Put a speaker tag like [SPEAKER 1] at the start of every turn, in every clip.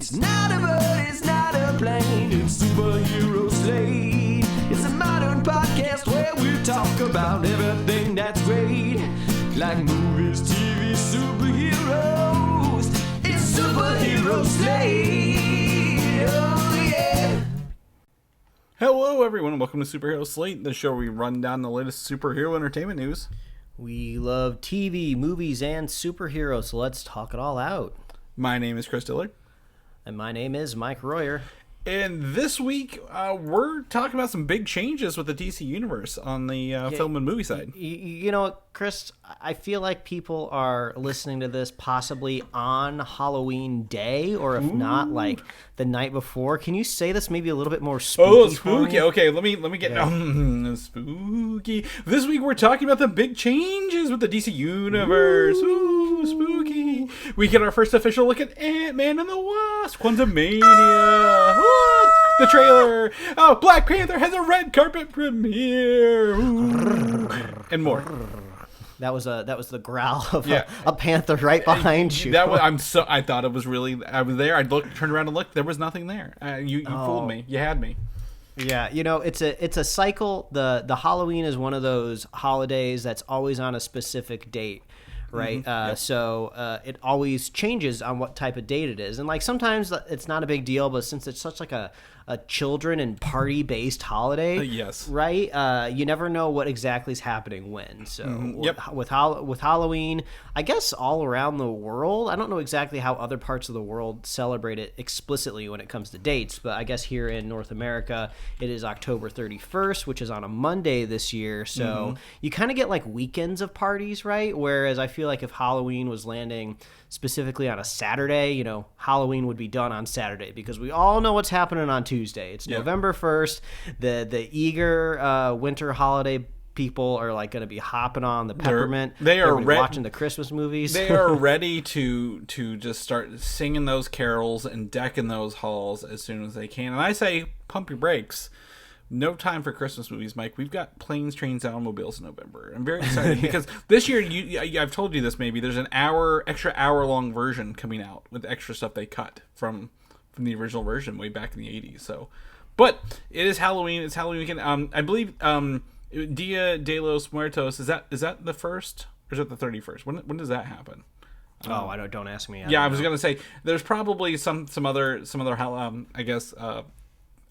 [SPEAKER 1] It's not a bird, it's not a plane, it's Superhero Slate. It's a modern podcast where we talk about everything that's great, like movies, TV, superheroes. It's Superhero Slate. Oh yeah.
[SPEAKER 2] Hello everyone and welcome to Superhero Slate, the show where we run down the latest superhero entertainment news.
[SPEAKER 3] We love TV, movies, and superheroes, so let's talk it all out.
[SPEAKER 2] My name is Chris Dillard.
[SPEAKER 3] And my name is Mike Royer.
[SPEAKER 2] And this week, we're talking about some big changes with the DC Universe on the film and movie side.
[SPEAKER 3] You know what, Chris? I feel like people are listening to this possibly on Halloween Day, or if not, like the night before. Can you say this maybe a little bit more spooky?
[SPEAKER 2] Oh, spooky. Okay, let me get spooky. This week we're talking about the big changes with the DC Universe. Ooh, spooky. We get our first official look at Ant-Man and the Wasp, Quantumania. The trailer. Oh, Black Panther has a red carpet premiere. Ooh. And more.
[SPEAKER 3] That was the growl of a panther right behind you.
[SPEAKER 2] I thought it was really. I was there. I turned around and looked. There was nothing there. You fooled me. You had me.
[SPEAKER 3] Yeah, you know, it's a cycle. The Halloween is one of those holidays that's always on a specific date, right?
[SPEAKER 2] Mm-hmm.
[SPEAKER 3] So it always changes on what type of date it is, and like sometimes it's not a big deal, but since it's such like a children and party based holiday,
[SPEAKER 2] yes,
[SPEAKER 3] right? You never know what exactly is happening when. So with Halloween, I guess all around the world, I don't know exactly how other parts of the world celebrate it explicitly when it comes to dates, but I guess here in North America, it is October 31st, which is on a Monday this year. So you kind of get like weekends of parties, right? Whereas I feel like if Halloween was landing specifically on a Saturday, you know, Halloween would be done on Saturday because we all know what's happening on Tuesday. It's November 1st. The eager winter holiday people are like going to be hopping on the peppermint.
[SPEAKER 2] They are
[SPEAKER 3] watching the Christmas movies.
[SPEAKER 2] They are ready to just start singing those carols and decking those halls as soon as they can. And I say, pump your brakes. No time for Christmas movies, Mike. We've got Planes, Trains, and Automobiles in November. I'm very excited because this year, I've told you this maybe, there's an extra hour-long version coming out with extra stuff they cut from the original version way back in the 80s. So, but it is Halloween. It's Halloween weekend. I believe Dia de los Muertos, is that the 1st or is that the 31st? When does that happen?
[SPEAKER 3] Don't ask me.
[SPEAKER 2] I was going to say, there's probably some other I guess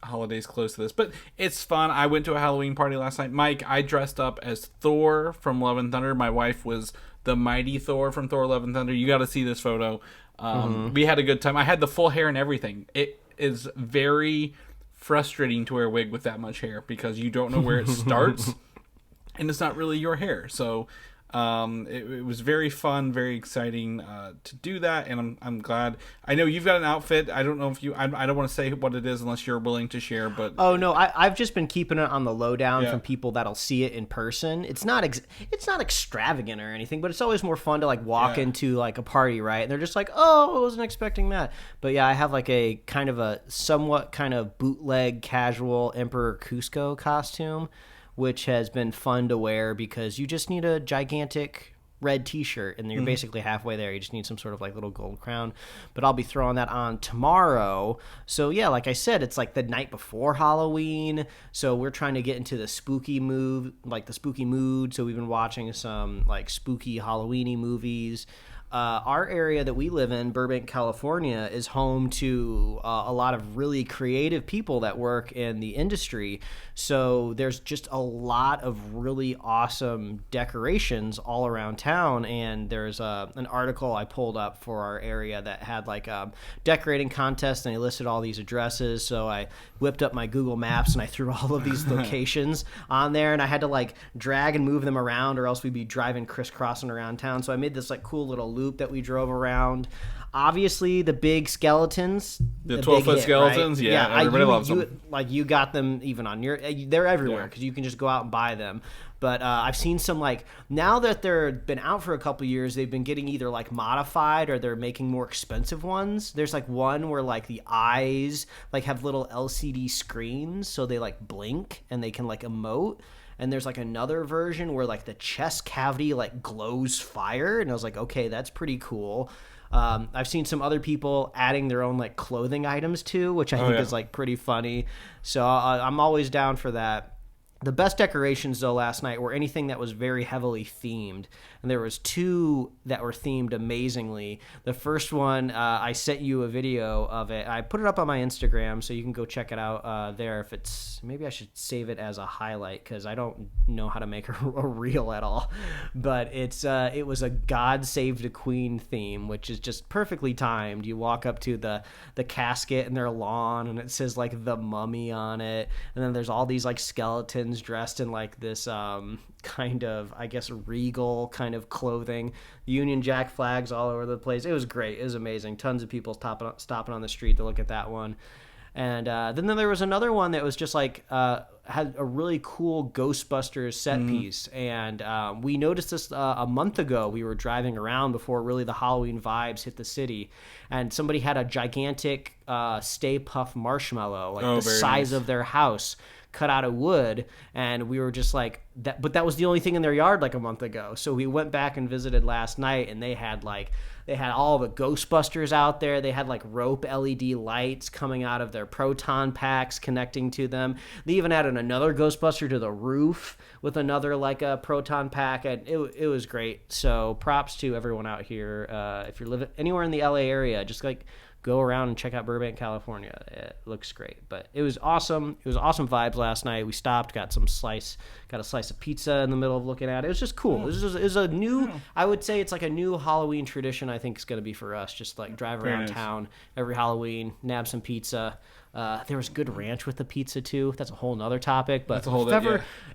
[SPEAKER 2] holidays close to this, but it's fun. I went to a Halloween party last night. Mike, I dressed up as Thor from Love and Thunder. My wife was the mighty Thor from Thor Love and Thunder. You got to see this photo. We had a good time. I had the full hair and everything. It is very frustrating to wear a wig with that much hair because you don't know where it starts and it's not really your hair. So it was very fun, very exciting to do that, and I'm glad. I know you've got an outfit. I don't know if I don't want to say what it is unless you're willing to share. But
[SPEAKER 3] I've just been keeping it on the lowdown from people that'll see it in person. It's not extravagant or anything, but it's always more fun to like walk into like a party, right? And they're just like, oh, I wasn't expecting that. But yeah, I have like a kind of a somewhat kind of bootleg casual Emperor Cusco costume, which has been fun to wear because you just need a gigantic red t-shirt and you're basically halfway there. You just need some sort of like little gold crown, but I'll be throwing that on tomorrow. So yeah, like I said, it's like the night before Halloween, so we're trying to get into the spooky mood. So we've been watching some like spooky Halloween-y movies. Our area that we live in, Burbank, California, is home to a lot of really creative people that work in the industry. So there's just a lot of really awesome decorations all around town. And there's an article I pulled up for our area that had like a decorating contest, and they listed all these addresses. So I whipped up my Google Maps and I threw all of these locations on there, and I had to like drag and move them around, or else we'd be driving crisscrossing around town. So I made this like cool little loop that we drove around. Obviously, the big skeletons,
[SPEAKER 2] the 12-foot skeletons, right? Yeah, everybody loves them.
[SPEAKER 3] Like you got them even on your. They're everywhere because you can just go out and buy them. But I've seen some like now that they've been out for a couple years, they've been getting either like modified or they're making more expensive ones. There's like one where like the eyes like have little LCD screens, so they like blink and they can like emote. And there's like another version where like the chest cavity like glows fire, and I was like, okay, that's pretty cool. I've seen some other people adding their own like clothing items too, which I think is like pretty funny. So I'm always down for that. The best decorations, though, last night were anything that was very heavily themed. And there was 2 that were themed amazingly. The first one, I sent you a video of it. I put it up on my Instagram, so you can go check it out there. If it's maybe I should save it as a highlight because I don't know how to make a reel at all. But it was a God Saved a Queen theme, which is just perfectly timed. You walk up to the casket and their lawn, and it says like the mummy on it. And then there's all these like skeletons dressed in like this kind of, I guess, regal kind of clothing. Union Jack flags all over the place. It was great. It was amazing. Tons of people stopping on the street to look at that one. And then there was another one that was just like had a really cool Ghostbusters set piece. And we noticed this a month ago. We were driving around before really the Halloween vibes hit the city. And somebody had a gigantic Stay Puft marshmallow, like the size of their house, cut out of wood, and we were just like that. But that was the only thing in their yard like a month ago. So we went back and visited last night, and they had all the Ghostbusters out there. They had like rope LED lights coming out of their proton packs connecting to them. They even added another Ghostbuster to the roof with another like a proton pack, and it was great. So props to everyone out here. If you're living anywhere in the LA area, just like go around and check out Burbank, California. It looks great. But it was awesome. It was awesome vibes last night. We stopped, got a slice of pizza in the middle of looking at it. It was just cool. It was a new, I would say it's like a new Halloween tradition I think is going to be for us. Just like drive around town every Halloween, nab some pizza. There was good ranch with the pizza too. That's a whole nother topic. But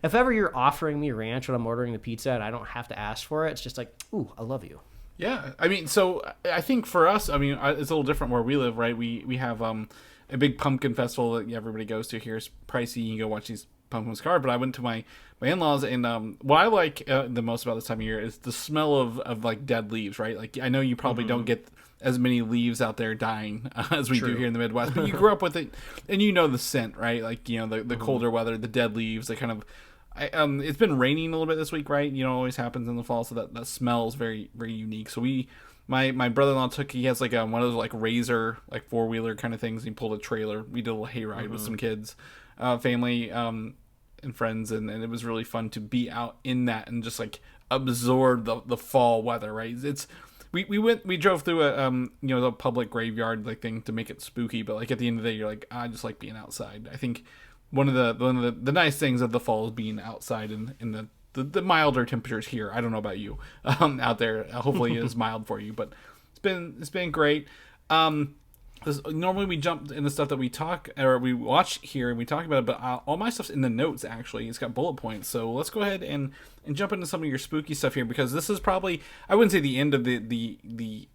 [SPEAKER 3] if ever you're offering me ranch when I'm ordering the pizza and I don't have to ask for it, it's just like, ooh, I love you.
[SPEAKER 2] Yeah, I mean, so I think for us, I mean, it's a little different where we live, right? We have a big pumpkin festival that everybody goes to here. It's pricey. You can go watch these pumpkins carved. But I went to my in-laws, and what I like the most about this time of year is the smell of like dead leaves, right? Like I know you probably don't get as many leaves out there dying as we do here in the Midwest, but you grew up with it, and you know the scent, right? Like, you know, the colder weather, the dead leaves, the kind of... it's been raining a little bit this week, right? You know, it always happens in the fall, so that smells very, very unique. So my brother-in-law he has like one of those like Razor, like 4-wheeler kind of things. He pulled a trailer. We did a little hayride with some kids, family, and friends, and it was really fun to be out in that and just like absorb the fall weather, right? We drove through the public graveyard like thing to make it spooky, but like at the end of the day, you're like, I just like being outside. I think one of the nice things of the fall is being outside in the milder temperatures here. I don't know about you out there. Hopefully it is mild for you, but it's been great. Normally we jump in the stuff that we watch here and we talk about it, but all my stuff's in the notes actually. It's got bullet points. So let's go ahead and jump into some of your spooky stuff here, because this is probably, I wouldn't say the end of the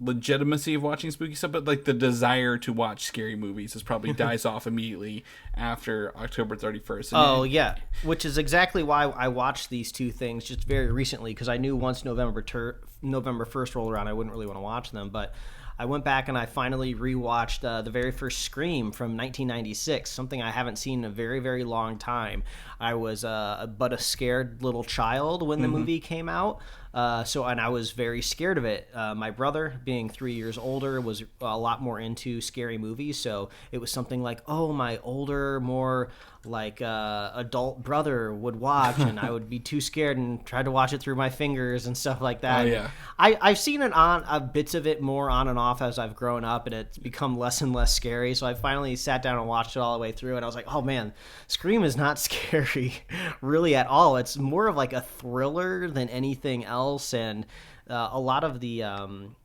[SPEAKER 2] legitimacy of watching spooky stuff, but like the desire to watch scary movies probably dies off immediately after October 31st.
[SPEAKER 3] Yeah, which is exactly why I watched these two things just very recently, because I knew once November 1st rolled around I wouldn't really want to watch them. But I went back and I finally rewatched the very first Scream from 1996, something I haven't seen in a very, very long time. I was but a scared little child when the movie came out. And I was very scared of it. My brother, being 3 years older, was a lot more into scary movies. So it was something like, my older, more like adult brother would watch, and I would be too scared and try to watch it through my fingers and stuff like that. Oh, yeah. I've seen it on bits of it more on and off as I've grown up, and it's become less and less scary. So I finally sat down and watched it all the way through, and I was like, oh man, Scream is not scary really at all. It's more of like a thriller than anything else, and a lot of the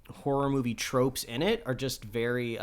[SPEAKER 3] horror movie tropes in it are just very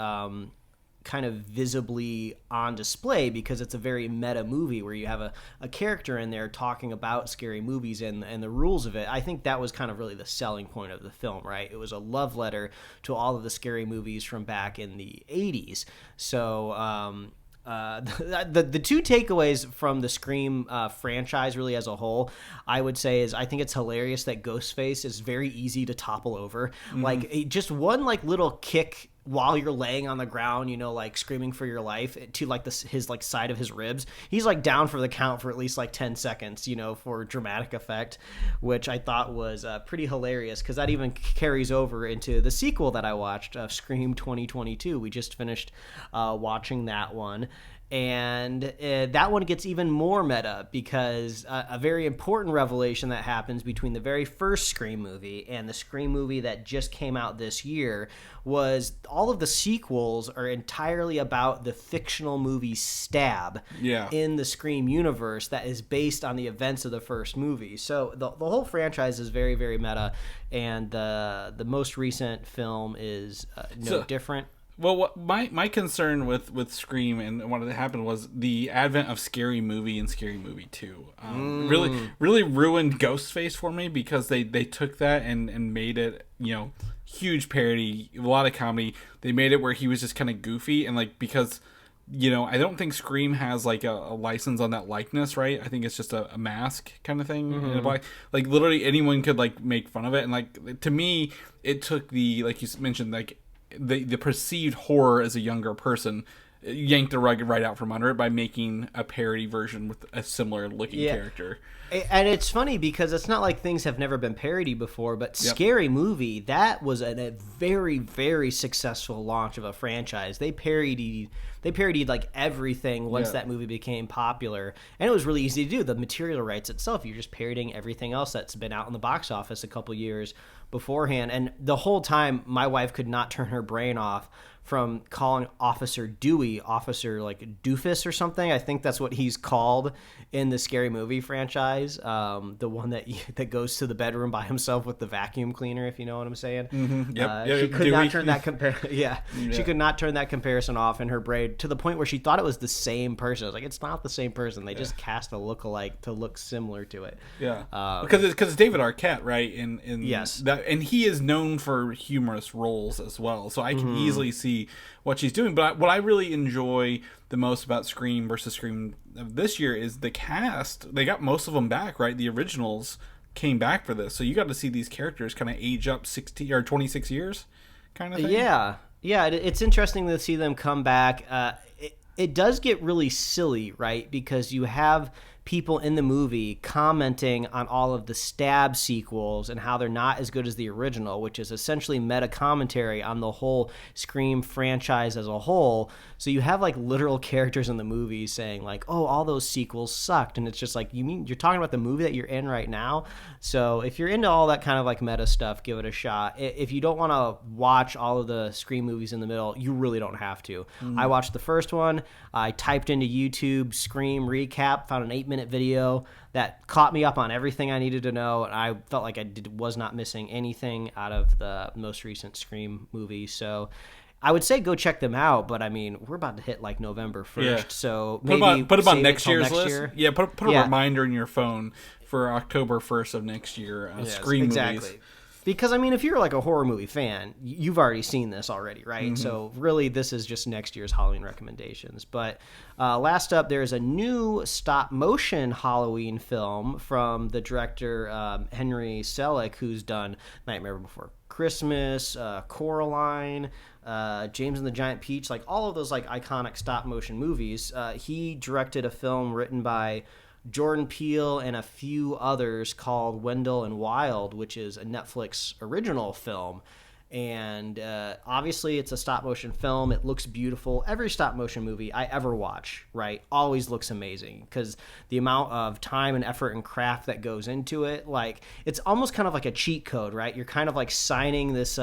[SPEAKER 3] kind of visibly on display, because it's a very meta movie where you have a character in there talking about scary movies and the rules of it. I think that was kind of really the selling point of the film, right? It was a love letter to all of the scary movies from back in the 80s. So the two takeaways from the Scream franchise really as a whole, I would say, is I think it's hilarious that Ghostface is very easy to topple over. Like just one like little kick while you're laying on the ground, you know, like screaming for your life to like his like side of his ribs. He's like down for the count for at least like 10 seconds, you know, for dramatic effect, which I thought was pretty hilarious because that even carries over into the sequel that I watched, Scream 2022. We just finished watching that one. And that one gets even more meta because a very important revelation that happens between the very first Scream movie and the Scream movie that just came out this year was all of the sequels are entirely about the fictional movie Stab in the Scream universe that is based on the events of the first movie. So the whole franchise is very, very meta, and the most recent film is no different.
[SPEAKER 2] Well, my concern with Scream and what had happened was the advent of Scary Movie and Scary Movie 2. Really ruined Ghostface for me because they took that and made it, you know, huge parody, a lot of comedy. They made it where he was just kind of goofy and like because, you know, I don't think Scream has like a license on that likeness, right? I think it's just a mask kind of thing. Mm-hmm. Like literally anyone could like make fun of it, and like to me, it took the like you mentioned like. The perceived horror as a younger person yanked the rug right out from under it by making a parody version with a similar looking character.
[SPEAKER 3] And it's funny because it's not like things have never been parodied before, but Scary Movie, that was a very, very successful launch of a franchise. They parodied like everything once that movie became popular, and it was really easy to do. The material rights itself, you're just parodying everything else that's been out in the box office a couple years beforehand. And the whole time, my wife could not turn her brain off from calling Officer Dewey Officer like Doofus or something. I think that's what he's called in the Scary Movie franchise. The one that goes to the bedroom by himself with the vacuum cleaner, if you know what I'm saying.
[SPEAKER 2] Mm-hmm.
[SPEAKER 3] She could not turn that she could not turn that comparison off in her brain to the point where she thought it was the same person. I was like, it's not the same person. They just cast a lookalike to look similar to it.
[SPEAKER 2] Yeah, because it's David Arquette, right?
[SPEAKER 3] Yes,
[SPEAKER 2] and he is known for humorous roles as well. So I can easily see what she's doing. But what I really enjoy the most about Scream versus Scream of this year is the cast. They got most of them back, right? The originals came back for this, so you got to see these characters kind of age up 60 or 26 years kind of thing.
[SPEAKER 3] Yeah, it's interesting to see them come back. It does get really silly, right? Because you have people in the movie commenting on all of the Stab sequels and how they're not as good as the original, which is essentially meta commentary on the whole Scream franchise as a whole. So you have like literal characters in the movie saying like, oh, all those sequels sucked. And it's just like, you mean you're talking about the movie that you're in right now? So if you're into all that kind of like meta stuff, give it a shot. If you don't want to watch all of the Scream movies in the middle, you really don't have to. I watched the first one. I typed into YouTube Scream recap, found an 8-minute video that caught me up on everything I needed to know, and I felt like I was not missing anything out of the most recent Scream movie. So I would say go check them out, but I mean, we're about to hit like November 1st, so maybe
[SPEAKER 2] put them on next year's list.
[SPEAKER 3] Year.
[SPEAKER 2] Yeah, put a reminder in your phone for October 1st of next year. Scream movies.
[SPEAKER 3] Because, I mean, if you're like a horror movie fan, you've already seen this already, right? Mm-hmm. So really, this is just next year's Halloween recommendations. But last up, there's a new stop-motion Halloween film from the director Henry Selick, who's done Nightmare Before Christmas, Coraline, James and the Giant Peach, like all of those like iconic stop-motion movies. He directed a film written by Jordan Peele and a few others called Wendell and Wild, which is a Netflix original film. And obviously it's a stop motion film. It looks beautiful. Every stop motion movie I ever watch, right, always looks amazing because the amount of time and effort and craft that goes into it, like it's almost kind of like a cheat code, right? You're kind of like signing this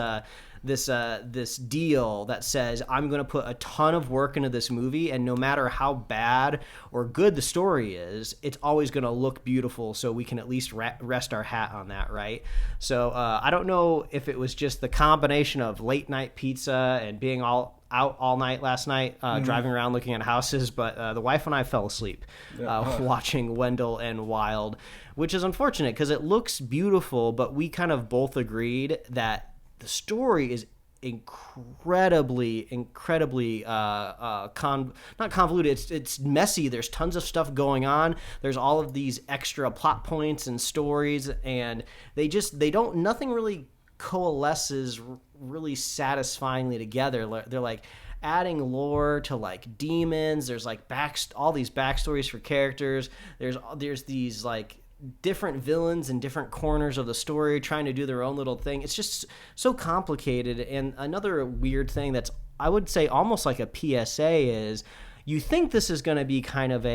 [SPEAKER 3] deal that says I'm going to put a ton of work into this movie, and no matter how bad or good the story is, it's always going to look beautiful, so we can at least rest our hat on that, right? So I don't know if it was just the combination of late night pizza and being out all night last night, driving around looking at houses, but the wife and I fell asleep watching Wendell and Wild, which is unfortunate because it looks beautiful, but we kind of both agreed that the story is incredibly not convoluted. It's messy. There's tons of stuff going on. There's all of these extra plot points and stories, and nothing really coalesces really satisfyingly together. They're like adding lore to like demons. There's like all these backstories for characters. There's these like different villains in different corners of the story trying to do their own little thing. It's just so complicated. And another weird thing that's, I would say, almost like a PSA is, you think this is going to be kind of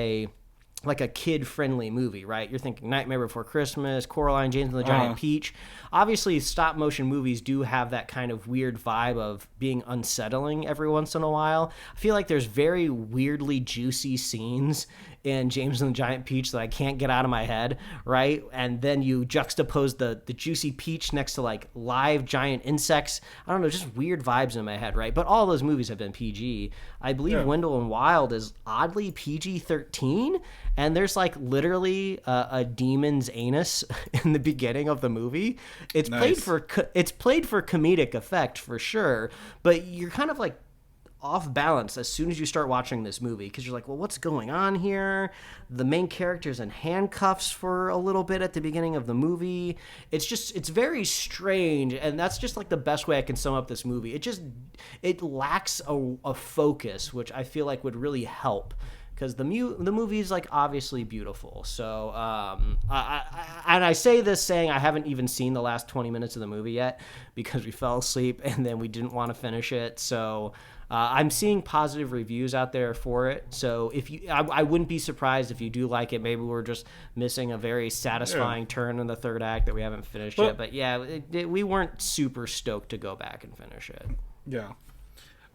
[SPEAKER 3] like a kid-friendly movie, right? You're thinking Nightmare Before Christmas, Coraline, James and the Giant Peach. Obviously, stop-motion movies do have that kind of weird vibe of being unsettling every once in a while. I feel like there's very weirdly juicy scenes in James and the Giant Peach that I can't get out of my head, right? And then you juxtapose the juicy peach next to like live giant insects. I don't know, just weird vibes in my head, right? But all those movies have been PG. I believe Wendell and Wild is oddly PG-13, and there's like literally a demon's anus in the beginning of the movie. It's played for comedic effect for sure, but you're kind of like off balance as soon as you start watching this movie, because you're like, well, what's going on here? The main character's in handcuffs for a little bit at the beginning of the movie. It's very strange, and that's just like the best way I can sum up this movie. It lacks a focus, which I feel like would really help, because the movie is like obviously beautiful. So I say this saying I haven't even seen the last 20 minutes of the movie yet, because we fell asleep and then we didn't want to finish it. So I'm seeing positive reviews out there for it. So I wouldn't be surprised if you do like it. Maybe we're just missing a very satisfying turn in the third act that we haven't finished yet. But yeah, we weren't super stoked to go back and finish it.
[SPEAKER 2] Yeah.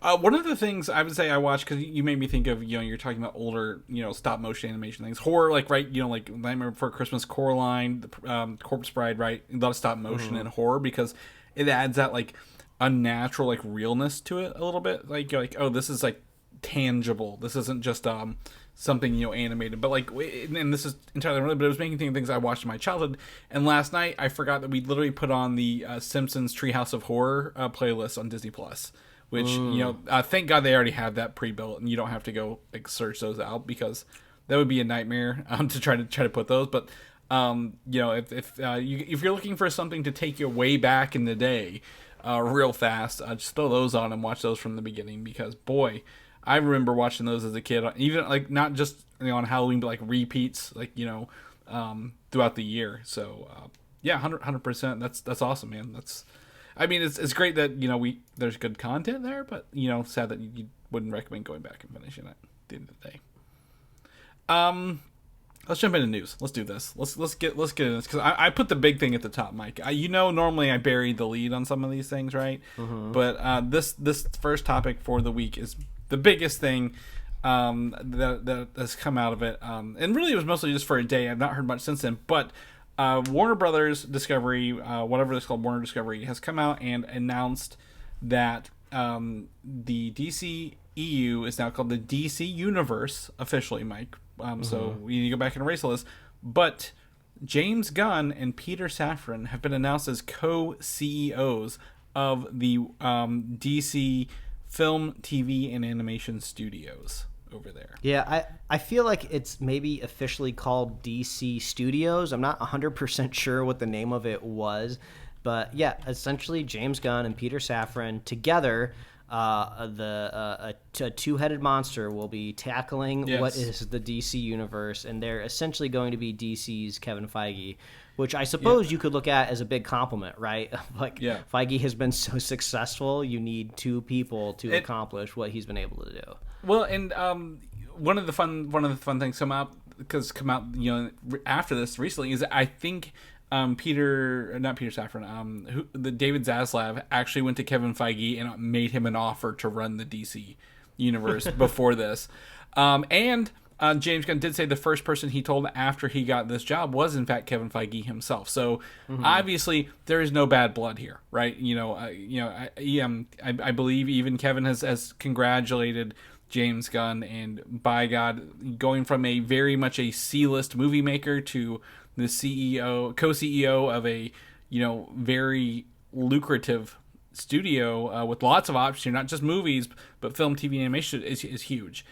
[SPEAKER 2] One of the things I would say I watched, because you made me think of, you're talking about older, stop motion animation things, horror, like, right, like Nightmare Before Christmas, Coraline, the Corpse Bride, right, a lot of stop motion and horror, because it adds that like unnatural like realness to it a little bit. Like you're like, oh, this is like tangible. This isn't just something animated. But like, and this is entirely related, but it was making me think of things I watched in my childhood. And last night I forgot that we literally put on the Simpsons Treehouse of Horror playlist on Disney Plus. Which, thank God they already have that pre-built, and you don't have to go like search those out, because that would be a nightmare to try to put those. But if you're looking for something to take you way back in the day, real fast, just throw those on and watch those from the beginning, because boy, I remember watching those as a kid, even like not just on Halloween, but like repeats, like throughout the year. So 100%. That's awesome, man. It's great that there's good content there, but sad that you wouldn't recommend going back and finishing it at the end of the day. Let's jump into news. Let's do this. Let's get into this, because I put the big thing at the top, Mike. Normally I bury the lead on some of these things, right? But this first topic for the week is the biggest thing that has come out of it, and really it was mostly just for a day. I've not heard much since then, but Warner Brothers Discovery, whatever it's called, Warner Discovery, has come out and announced that the DCEU is now called the DC Universe officially, Mike. So we need to go back and erase all this. But James Gunn and Peter Safran have been announced as co-CEOs of the DC Film, TV, and Animation Studios over there.
[SPEAKER 3] Yeah, I feel like it's maybe officially called DC Studios. I'm not 100% sure what the name of it was, but yeah, essentially James Gunn and Peter Safran together, a two-headed monster will be tackling what is the DC universe, and they're essentially going to be DC's Kevin Feige, which I suppose you could look at as a big compliment, right? Feige has been so successful, you need two people to accomplish what he's been able to do.
[SPEAKER 2] Well, and one of the fun things come out after this recently is that I think not Peter Safran, the David Zaslav actually went to Kevin Feige and made him an offer to run the DC universe before this, and James Gunn did say the first person he told after he got this job was in fact Kevin Feige himself. So obviously there is no bad blood here, right? I believe even Kevin has congratulated James Gunn, and by God, going from a very much a C-list movie maker to the co-CEO of a very lucrative studio with lots of options, not just movies but film, TV, and animation is huge.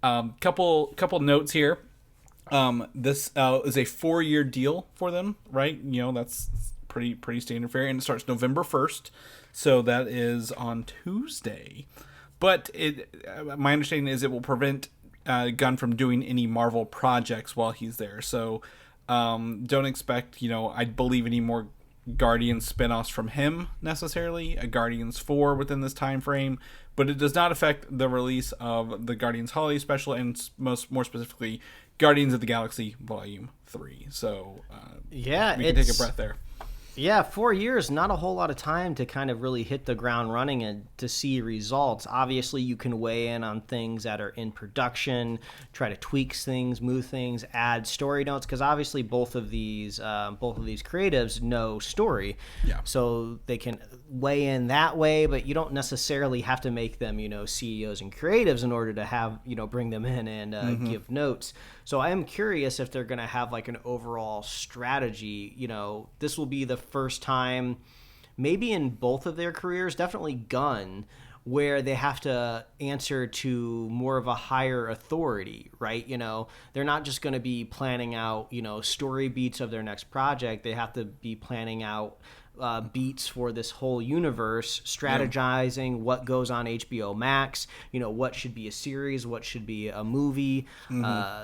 [SPEAKER 2] Couple notes here. This is a 4-year deal for them, right? That's pretty standard fare, and it starts November 1st, so that is on Tuesday. But my understanding is it will prevent Gunn from doing any Marvel projects while he's there. So don't expect, I believe, any more Guardians spin-offs from him necessarily, a Guardians 4 within this time frame, but it does not affect the release of the Guardians Holiday Special, and more specifically Guardians of the Galaxy Volume 3. So we can take a breath there.
[SPEAKER 3] Yeah, 4 years, not a whole lot of time to kind of really hit the ground running and to see results. Obviously, you can weigh in on things that are in production, try to tweak things, move things, add story notes, because obviously both of these creatives know story, so they can weigh in that way. But you don't necessarily have to make them, CEOs and creatives in order to have bring them in and give notes. So I am curious if they're going to have like an overall strategy. This will be the first time, maybe in both of their careers, definitely Gunn, where they have to answer to more of a higher authority, right? They're not just going to be planning out, story beats of their next project. They have to be planning out beats for this whole universe, strategizing what goes on HBO Max, what should be a series, what should be a movie.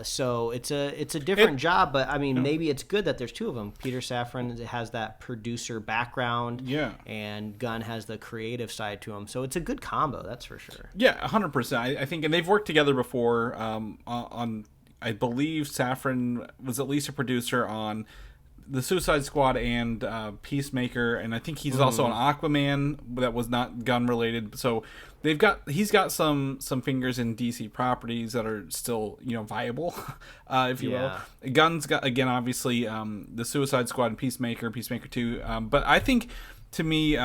[SPEAKER 3] So it's a different job, but I mean, maybe it's good that there's two of them. Peter Safran has that producer background, and Gunn has the creative side to him. So it's a good combo, that's for sure. Yeah,
[SPEAKER 2] 100%. I think, and they've worked together before on I believe Safran was at least a producer on the Suicide Squad and Peacemaker, and I think he's also on Aquaman that was not Gunn related. So he's got some fingers in DC properties that are still viable, if you will. Gunn's got, again, obviously the Suicide Squad and Peacemaker 2. But I think, to me,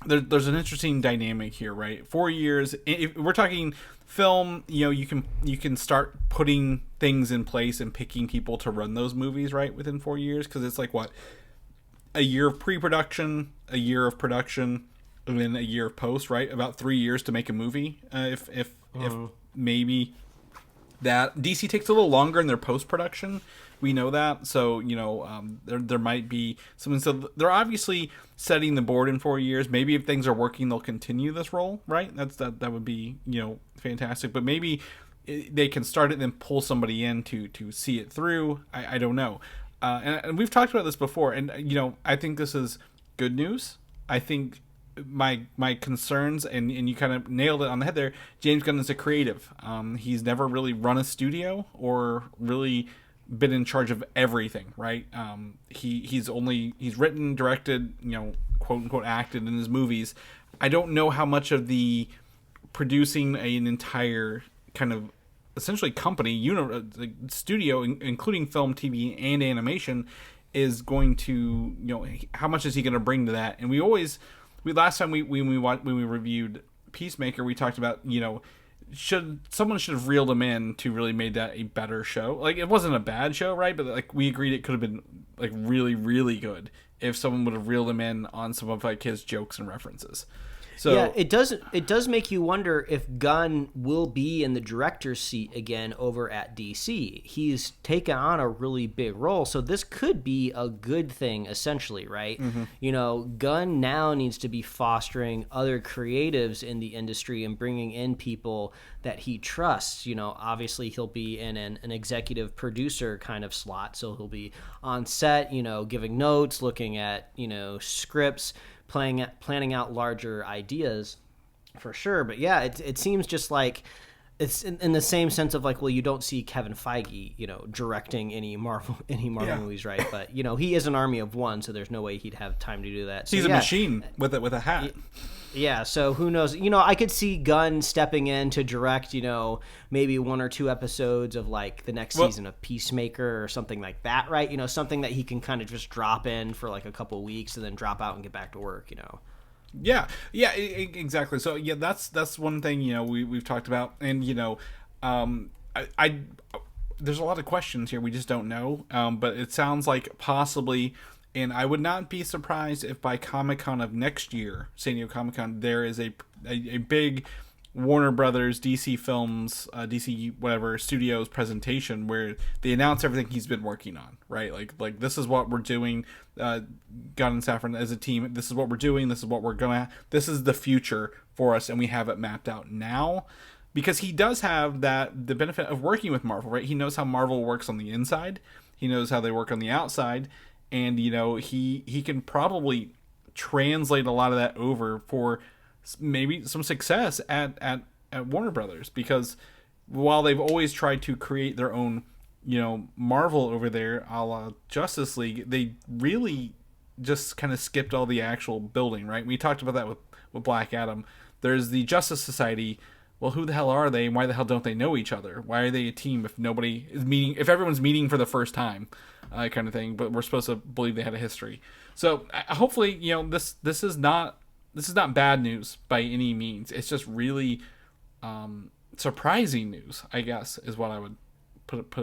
[SPEAKER 2] there's an interesting dynamic here, right? 4 years. If we're talking film, you can start putting things in place and picking people to run those movies, right, within 4 years, because it's like, what, a year of pre-production, a year of production, and then a year of post, right? About 3 years to make a movie, if maybe that. DC takes a little longer in their post-production. We know that, so there might be something. So they're obviously setting the board in 4 years. Maybe if things are working, they'll continue this role, right? That would be fantastic. But maybe they can start it and then pull somebody in to see it through. I don't know. And we've talked about this before, and I think this is good news. I think my concerns, and you kind of nailed it on the head there. James Gunn is a creative. He's never really run a studio or really been in charge of everything, right? He's written, directed, quote unquote acted in his movies. I don't know how much of the producing an entire kind of essentially company, studio, including film, TV, and animation, is going to, how much is he going to bring to that? And last time when we reviewed Peacemaker, we talked about, someone should have reeled him in to really made that a better show. Like, it wasn't a bad show, right? But like, we agreed it could have been like really, really good if someone would have reeled him in on some of like his jokes and references. So
[SPEAKER 3] yeah, it does make you wonder if Gunn will be in the director's seat again over at DC. He's taken on a really big role, so this could be a good thing, essentially, right? Gunn now needs to be fostering other creatives in the industry and bringing in people that he trusts. Obviously he'll be in an executive producer kind of slot, so he'll be on set, giving notes, looking at, scripts, planning out larger ideas, for sure. But yeah, it seems just like it's in the same sense of like, well, you don't see Kevin Feige, directing any Marvel movies, right? But he is an army of one, so there's no way he'd have time to do that. So,
[SPEAKER 2] he's a machine with a hat.
[SPEAKER 3] Yeah, so who knows? I could see Gunn stepping in to direct, maybe 1 or 2 episodes of like the next season of Peacemaker or something like that, right? Something that he can kind of just drop in for like a couple of weeks and then drop out and get back to work,
[SPEAKER 2] Yeah, exactly. So yeah, that's one thing we've talked about, and I there's a lot of questions here we just don't know, but it sounds like possibly. And I would not be surprised if by Comic-Con of next year, San Diego Comic-Con, there is a big Warner Brothers, DC Films, DC whatever studios presentation where they announce everything he's been working on, right? Like this is what we're doing. Gunn and Safran as a team. This is what we're doing. This is what we're gonna. This is the future for us, and we have it mapped out now. Because he does have the benefit of working with Marvel, right? He knows how Marvel works on the inside. He knows how they work on the outside, and he can probably translate a lot of that over for maybe some success at Warner Brothers, because while they've always tried to create their own Marvel over there, a la Justice League, they really just kind of skipped all the actual building, right? We talked about that with Black Adam. There's the Justice Society. Well, who the hell are they? Why the hell don't they know each other? Why are they a team if nobody is meeting? If everyone's meeting for the first time, kind of thing. But we're supposed to believe they had a history. So hopefully, this is not bad news by any means. It's just really surprising news, I guess, is what I would put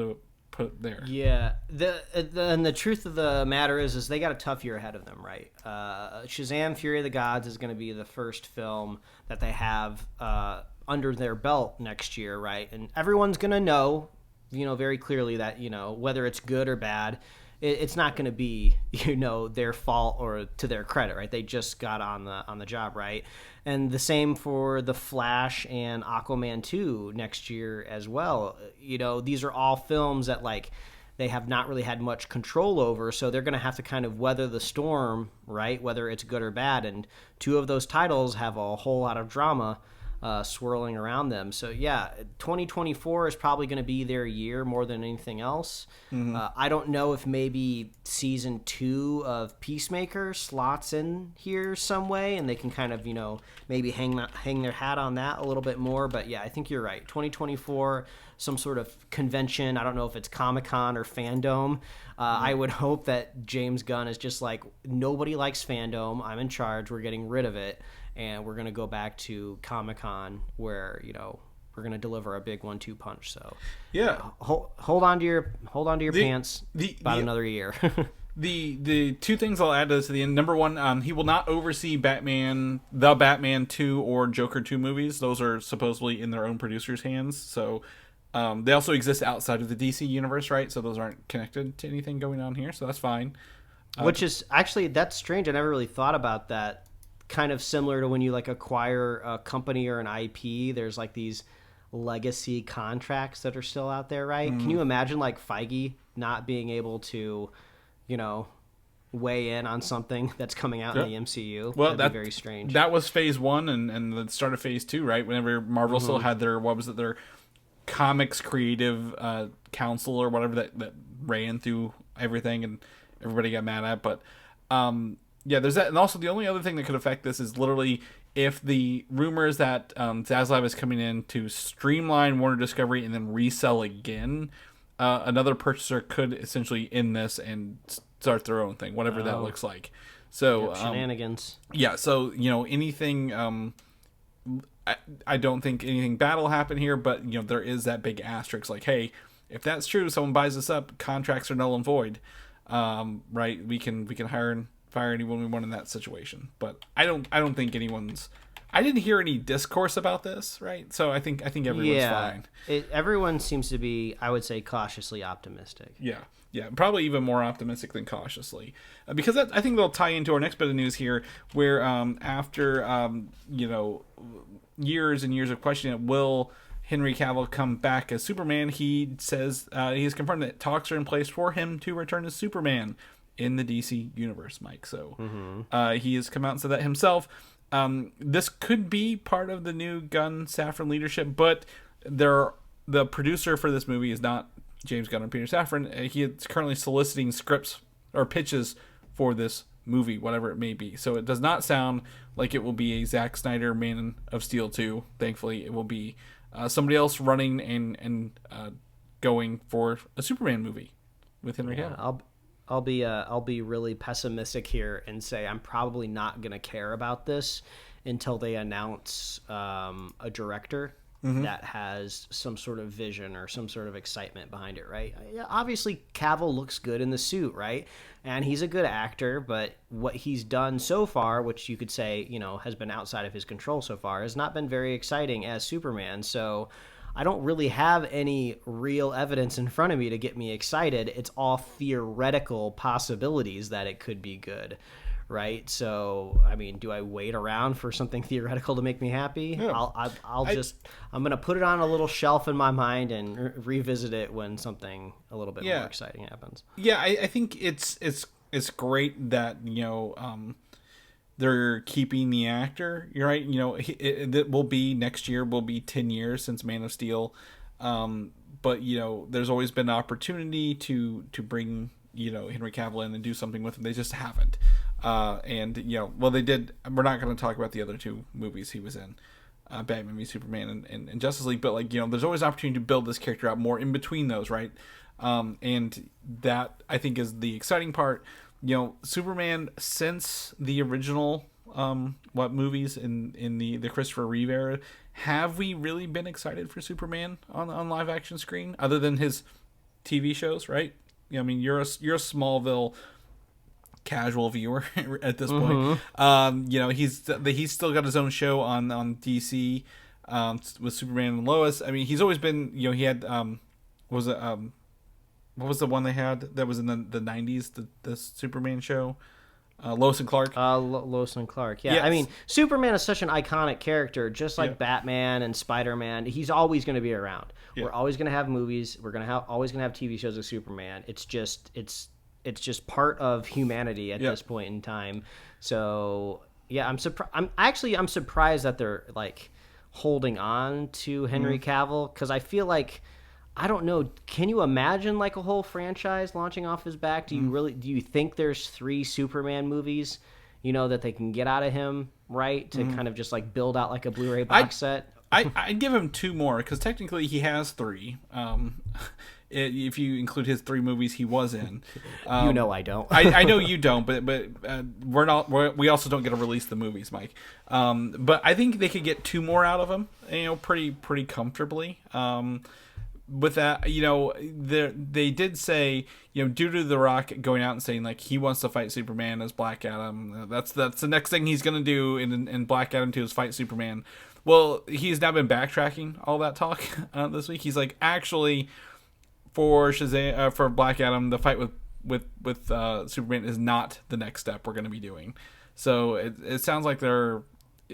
[SPEAKER 2] there.
[SPEAKER 3] Yeah. The truth of the matter is they got a tough year ahead of them, right? Shazam! Fury of the Gods is going to be the first film that they have under their belt next year, right? And everyone's going to know, very clearly that, whether it's good or bad, it's not going to be, their fault or to their credit, right? They just got on the job, right? And the same for The Flash and Aquaman 2 next year as well. These are all films that, they have not really had much control over, so they're going to have to kind of weather the storm, right? Whether it's good or bad. And two of those titles have a whole lot of drama swirling around them. So yeah, 2024 is probably going to be their year more than anything else. Mm-hmm. I don't know if maybe season 2 of Peacemaker slots in here some way, and they can kind of maybe hang their hat on that a little bit more. But yeah, I think you're right. 2024, some sort of convention. I don't know if it's Comic-Con or Fandom. I would hope that James Gunn is just like, nobody likes Fandom. I'm in charge. We're getting rid of it. And we're going to go back to Comic-Con where, we're going to deliver a big 1-2 punch. So
[SPEAKER 2] yeah,
[SPEAKER 3] hold on to your pants about another year.
[SPEAKER 2] The two things I'll add to the end. Number one, he will not oversee the Batman 2 or Joker 2 movies. Those are supposedly in their own producers' hands. So they also exist outside of the DC universe, right? So those aren't connected to anything going on here. So that's fine.
[SPEAKER 3] Which is actually, that's strange. I never really thought about that. Kind of similar to when you acquire a company or an IP, there's these legacy contracts that are still out there, right? Can you imagine Feige not being able to, weigh in on something that's coming out in the MCU?
[SPEAKER 2] Well,
[SPEAKER 3] that'd be very strange.
[SPEAKER 2] That was phase 1 and the start of phase 2, right? Whenever Marvel still had their comics creative council or whatever that ran through everything and everybody got mad at, but yeah, there's that. And also the only other thing that could affect this is literally if the rumors that Zaslav is coming in to streamline Warner Discovery and then resell again, another purchaser could essentially end this and start their own thing, whatever that looks like. So
[SPEAKER 3] shenanigans.
[SPEAKER 2] Yeah, so anything. I don't think anything bad will happen here, but there is that big asterisk. Hey, if that's true, someone buys us up, contracts are null and void. Right? We can hire and fire anyone we want in that situation. But I don't think anyone's. I didn't hear any discourse about this, right? So I think everyone's fine.
[SPEAKER 3] Everyone seems to be, I would say, cautiously optimistic.
[SPEAKER 2] Yeah, probably even more optimistic than cautiously, because I think they'll tie into our next bit of news here, where after years and years of questioning, will Henry Cavill come back as Superman? He says he has confirmed that talks are in place for him to return as Superman in the DC universe, Mike. So he has come out and said that himself. This could be part of the new Gunn Safran leadership, but the producer for this movie is not James Gunn or Peter Safran. He is currently soliciting scripts or pitches for this movie, whatever it may be. So it does not sound like it will be a Zack Snyder Man of Steel 2. Thankfully, it will be somebody else running and going for a Superman movie with Henry Cavill.
[SPEAKER 3] I'll be really pessimistic here and say I'm probably not going to care about this until they announce a director that has some sort of vision or some sort of excitement behind it, right? Yeah, obviously, Cavill looks good in the suit, right? And he's a good actor, but what he's done so far, which you could say, has been outside of his control so far, has not been very exciting as Superman. So I don't really have any real evidence in front of me to get me excited. It's all theoretical possibilities that it could be good. Right, so I mean, do I wait around for something theoretical to make me happy?
[SPEAKER 2] Yeah.
[SPEAKER 3] I'm gonna put it on a little shelf in my mind and revisit it when something a little bit more exciting happens.
[SPEAKER 2] Yeah, I think it's great that they're keeping the actor. You're right. It will be next year. Will be 10 years since Man of Steel, but there's always been an opportunity to bring Henry Cavill in and do something with him. They just haven't. They did. We're not going to talk about the other two movies he was in, Batman v Superman and Justice League. But there's always an opportunity to build this character out more in between those, right? And that I think is the exciting part. Superman since the original movies in the Christopher Reeve era, have we really been excited for Superman on live action screen other than his TV shows, right? I mean, you're a Smallville casual viewer at this point. He's still got his own show on DC with Superman and Lois. I mean, he's always been, he had what was the one they had that was in the 90s, the Superman show? Lois and Clark.
[SPEAKER 3] Lois and Clark. Yeah, yes. I mean, Superman is such an iconic character, just like Batman and Spider-Man. He's always going to be around. Yeah. We're always going to have movies. We're always going to have TV shows of Superman. It's just part of humanity at this point in time. So yeah, I'm surprised that they're like holding on to Henry Cavill, because I feel like, I don't know, can you imagine like a whole franchise launching off his back? Do you think there's 3 Superman movies, that they can get out of him, right? To kind of just like build out like a Blu-ray box set?
[SPEAKER 2] I'd give him 2 more, because technically he has 3. If you include his 3 movies he was in.
[SPEAKER 3] I don't.
[SPEAKER 2] I know you don't, but we also don't get to release the movies, Mike. But I think they could get 2 more out of him, pretty comfortably. With that, they did say, due to The Rock going out and saying like he wants to fight Superman as Black Adam, that's the next thing he's gonna do in Black Adam 2 is fight Superman. Well, he's now been backtracking all that talk this week. He's like, actually, for Shazam, for Black Adam, the fight with Superman is not the next step we're gonna be doing. So it sounds like they're,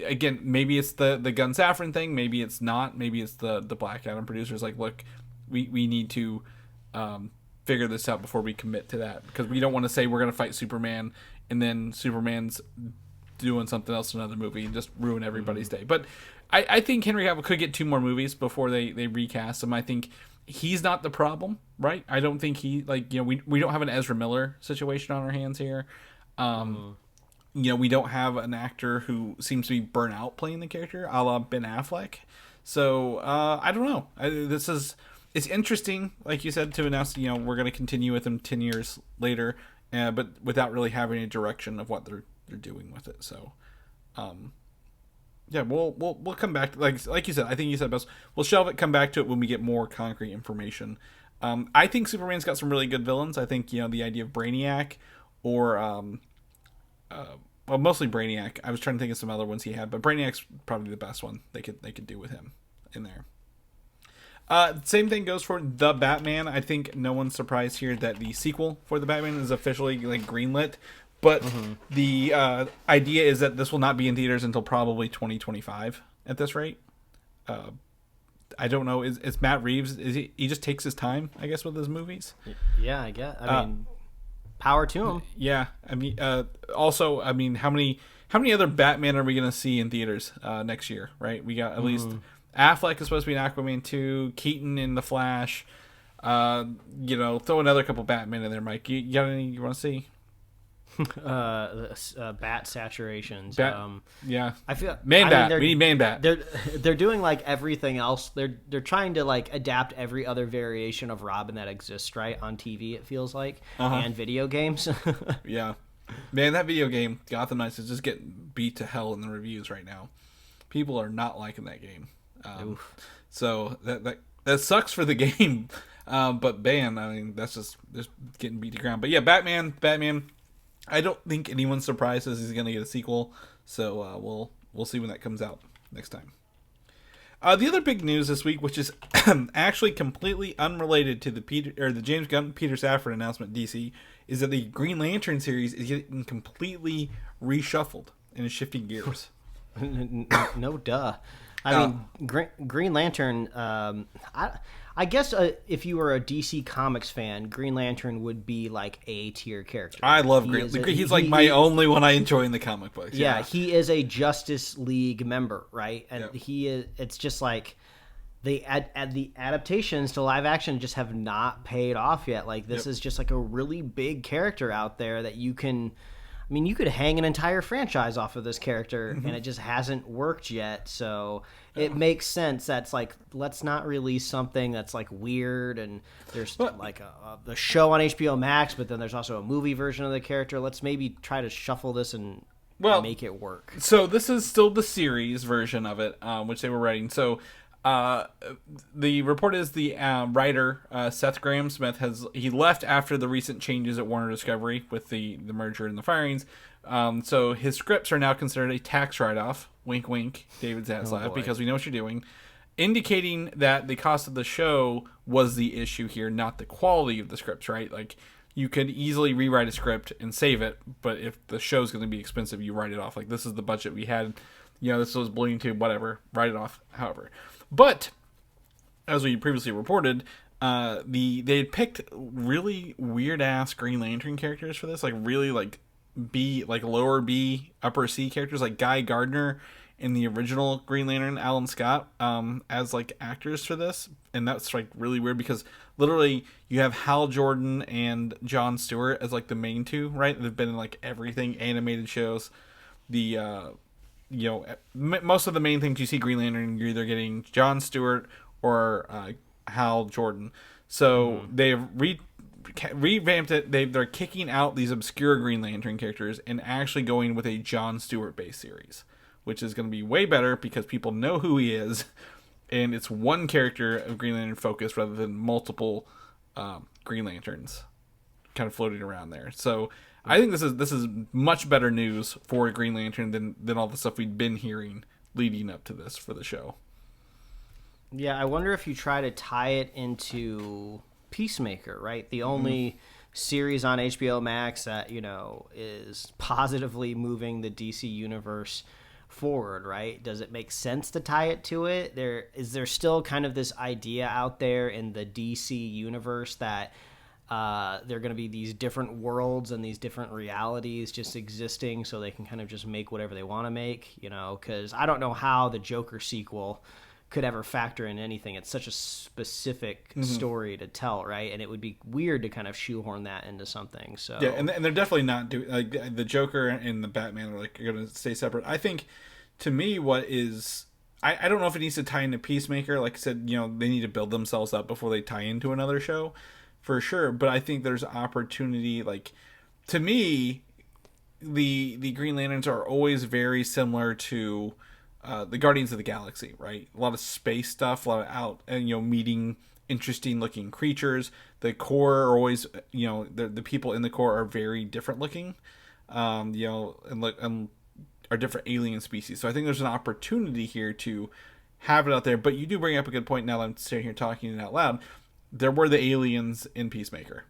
[SPEAKER 2] again, maybe it's the Gunn Safran thing, maybe it's not, maybe it's the Black Adam producers like, look, we need to figure this out before we commit to that, because we don't want to say we're going to fight Superman and then Superman's doing something else in another movie and just ruin everybody's day. But I think Henry Cavill could get 2 more movies before they recast him. I think he's not the problem, right? I don't think we don't have an Ezra Miller situation on our hands here. We don't have an actor who seems to be burnt out playing the character, a la Ben Affleck. So I don't know. It's interesting, like you said, to announce we're going to continue with him 10 years later, but without really having a direction of what they're doing with it. So we'll come back to, like you said. I think you said best. We'll shelve it, come back to it when we get more concrete information. I think Superman's got some really good villains. I think the idea of Brainiac or mostly Brainiac. I was trying to think of some other ones he had, but Brainiac's probably the best one they could do with him in there. Same thing goes for The Batman. I think no one's surprised here that the sequel for The Batman is officially greenlit, but the idea is that this will not be in theaters until probably 2025 at this rate. I don't know. Is Matt Reeves? He just takes his time, I guess, with his movies?
[SPEAKER 3] Yeah, I guess. I mean, power to him.
[SPEAKER 2] Yeah. I mean, also, I mean, how many other Batman are we going to see in theaters next year? Right? We got at least Affleck is supposed to be in Aquaman 2, Keaton in The Flash. Throw another couple Batman in there, Mike. You got any you want to see?
[SPEAKER 3] Bat saturations.
[SPEAKER 2] Yeah,
[SPEAKER 3] I feel
[SPEAKER 2] Bat. We need Man Bat.
[SPEAKER 3] They're doing like everything else. They're trying to like adapt every other variation of Robin that exists, right, on TV. It feels like, and video games.
[SPEAKER 2] Yeah, man, that video game Gotham Knights is just getting beat to hell in the reviews right now. People are not liking that game. So that sucks for the game. But man, I mean, that's just getting beat to ground. But yeah, Batman. I don't think anyone's surprised as he's going to get a sequel. So we'll see when that comes out next time. The other big news this week, which is actually completely unrelated to the James Gunn Peter Safran announcement DC, is that the Green Lantern series is getting completely reshuffled and is shifting gears.
[SPEAKER 3] No duh. I mean, Green Lantern. I guess if you were a DC Comics fan, Green Lantern would be like a tier character.
[SPEAKER 2] I love Green. He's like my only one I enjoy in the comic books.
[SPEAKER 3] Yeah, he is a Justice League member, right? And
[SPEAKER 2] Yep.
[SPEAKER 3] he is. It's just like the adaptations to live action just have not paid off yet. Like this is just like a really big character out there that you can. I mean, you could hang an entire franchise off of this character, and it just hasn't worked yet. So it makes sense. That's like, let's not release something that's like weird, and there's like the show on HBO Max, but then there's also a movie version of the character. Let's maybe try to shuffle this and make it work.
[SPEAKER 2] So this is still the series version of it, which they were writing. So the report is the writer Seth Grahame-Smith he left after the recent changes at Warner Discovery with the merger and the firings. So his scripts are now considered a tax write-off. Wink, wink, David Zaslav, because we know what you're doing, indicating that the cost of the show was the issue here, not the quality of the scripts. Right? Like you could easily rewrite a script and save it, but if the show's going to be expensive, you write it off. Like this is the budget we had. This was Bleeding Tube, whatever. Write it off. However. But, as we previously reported, they had picked really weird-ass Green Lantern characters for this. Like, really, like, lower B, upper C characters. Like, Guy Gardner in the original Green Lantern, Alan Scott, as, like, actors for this. And that's, like, really weird because, literally, you have Hal Jordan and Jon Stewart as, like, the main two, right? They've been in, like, everything, animated shows. Most of the main things you see Green Lantern, you're either getting Jon Stewart or Hal Jordan. So they've revamped it. They're kicking out these obscure Green Lantern characters and actually going with a Jon Stewart-based series, which is going to be way better because people know who he is, and it's one character of Green Lantern focus rather than multiple Green Lanterns kind of floating around there. So I think this is much better news for Green Lantern than all the stuff we'd been hearing leading up to this for the show.
[SPEAKER 3] Yeah, I wonder if you try to tie it into Peacemaker, right? The only series on HBO Max that, is positively moving the DC universe forward, right? Does it make sense to tie it to it? Is there still kind of this idea out there in the DC universe that they're going to be these different worlds and these different realities just existing so they can kind of just make whatever they want to make, because I don't know how the Joker sequel could ever factor in anything. It's such a specific story to tell, right? And it would be weird to kind of shoehorn that into something. So
[SPEAKER 2] yeah, and they're definitely not doing, like, the Joker and the Batman are like going to stay separate. I think, to me, what is, I don't know if it needs to tie into Peacemaker. Like I said, they need to build themselves up before they tie into another show. For sure, but I think there's opportunity. Like, to me, the Green Lanterns are always very similar to the Guardians of the Galaxy, right? A lot of space stuff, a lot of out and meeting interesting looking creatures. The core are always the people in the core are very different looking, and are different alien species. So I think there's an opportunity here to have it out there. But you do bring up a good point. Now that I'm sitting here talking it out loud. There were the aliens in Peacemaker.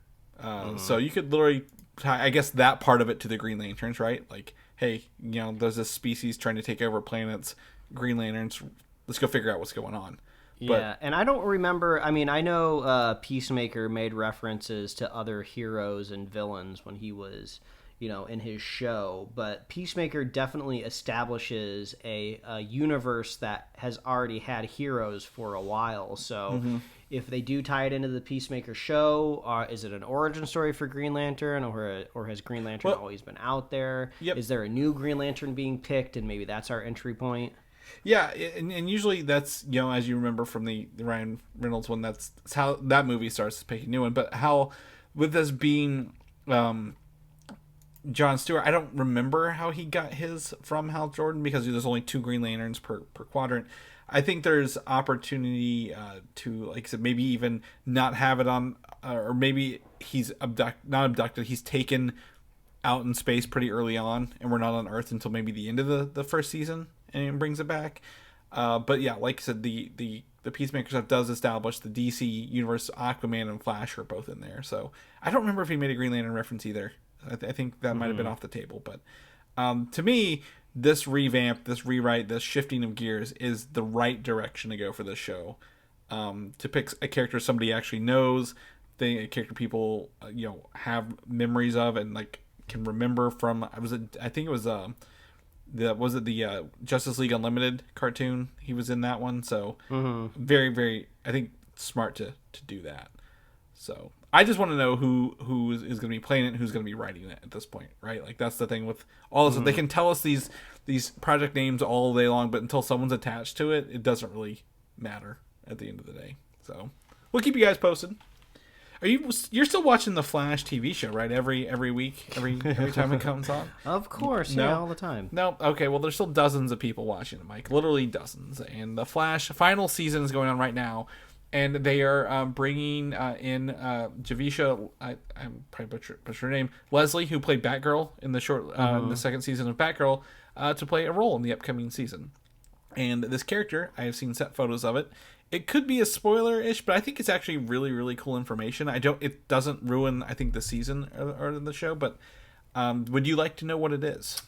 [SPEAKER 2] So you could literally tie, I guess, that part of it to the Green Lanterns, right? Like, hey, there's this species trying to take over planets. Green Lanterns, let's go figure out what's going on.
[SPEAKER 3] Yeah, and I don't remember, I mean, I know Peacemaker made references to other heroes and villains when he was, in his show, but Peacemaker definitely establishes a universe that has already had heroes for a while, so if they do tie it into the Peacemaker show, is it an origin story for Green Lantern, or has Green Lantern always been out there?
[SPEAKER 2] Yep.
[SPEAKER 3] Is there a new Green Lantern being picked, and maybe that's our entry point?
[SPEAKER 2] Yeah, and usually that's, as you remember from the Ryan Reynolds one, that's how that movie starts to pick a new one. But how, with this being Jon Stewart, I don't remember how he got his from Hal Jordan because there's only 2 Green Lanterns per quadrant. I think there's opportunity to, like I said, maybe even not have it on, or maybe he's not abducted. He's taken out in space pretty early on, and we're not on Earth until maybe the end of the first season, and brings it back. But yeah, like I said, the Peacemaker stuff does establish the DC universe. Aquaman and Flash are both in there. So I don't remember if he made a Green Lantern reference either. I think that might have been off the table. But to me, this revamp, this rewrite, this shifting of gears is the right direction to go for this show. To pick a character somebody actually knows, a character people have memories of and like can remember from. I think it was the Justice League Unlimited cartoon. He was in that one, so very, very, I think, smart to do that. So I just want to know who is going to be playing it and who's going to be writing it at this point, right? Like that's the thing with all this. They can tell us these project names all day long, but until someone's attached to it, it doesn't really matter at the end of the day. So we'll keep you guys posted. You're still watching the Flash TV show, right? Every week, every time it comes on.
[SPEAKER 3] Of course, yeah, all the time.
[SPEAKER 2] No, okay. Well, there's still dozens of people watching it, Mike. Literally dozens. And the Flash final season is going on right now, and they are bringing in Javisha. I'm probably butcher her name. Leslie, who played Batgirl in the in the second season of Batgirl, to play a role in the upcoming season. And this character, I have seen set photos of it. It could be a spoiler-ish, but I think it's actually really, really cool information. It doesn't ruin, I think, the season or the show, but would you like to know what it is?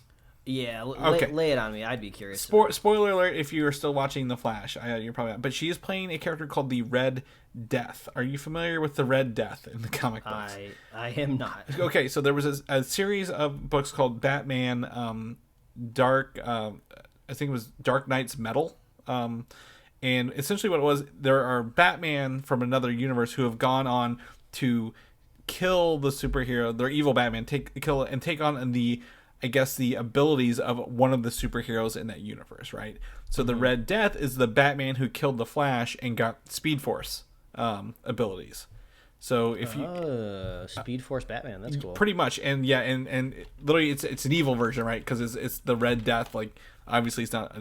[SPEAKER 3] Yeah, lay it on me. I'd be curious.
[SPEAKER 2] Spoiler alert if you are still watching The Flash. You're probably not. But she is playing a character called the Red Death. Are you familiar with the Red Death in the comic books?
[SPEAKER 3] I am not.
[SPEAKER 2] Okay, so there was a series of books called Batman Dark... I think it was Dark Knight's Metal. And essentially what it was, there are Batman from another universe who have gone on to kill the superhero, their evil Batman, take on the abilities of one of the superheroes in that universe, right? So the Red Death is the Batman who killed the Flash and got Speed Force abilities. So if you
[SPEAKER 3] Speed Force Batman, that's cool.
[SPEAKER 2] Pretty much, and yeah, and literally it's an evil version, right? Because it's the Red Death. Like obviously it's not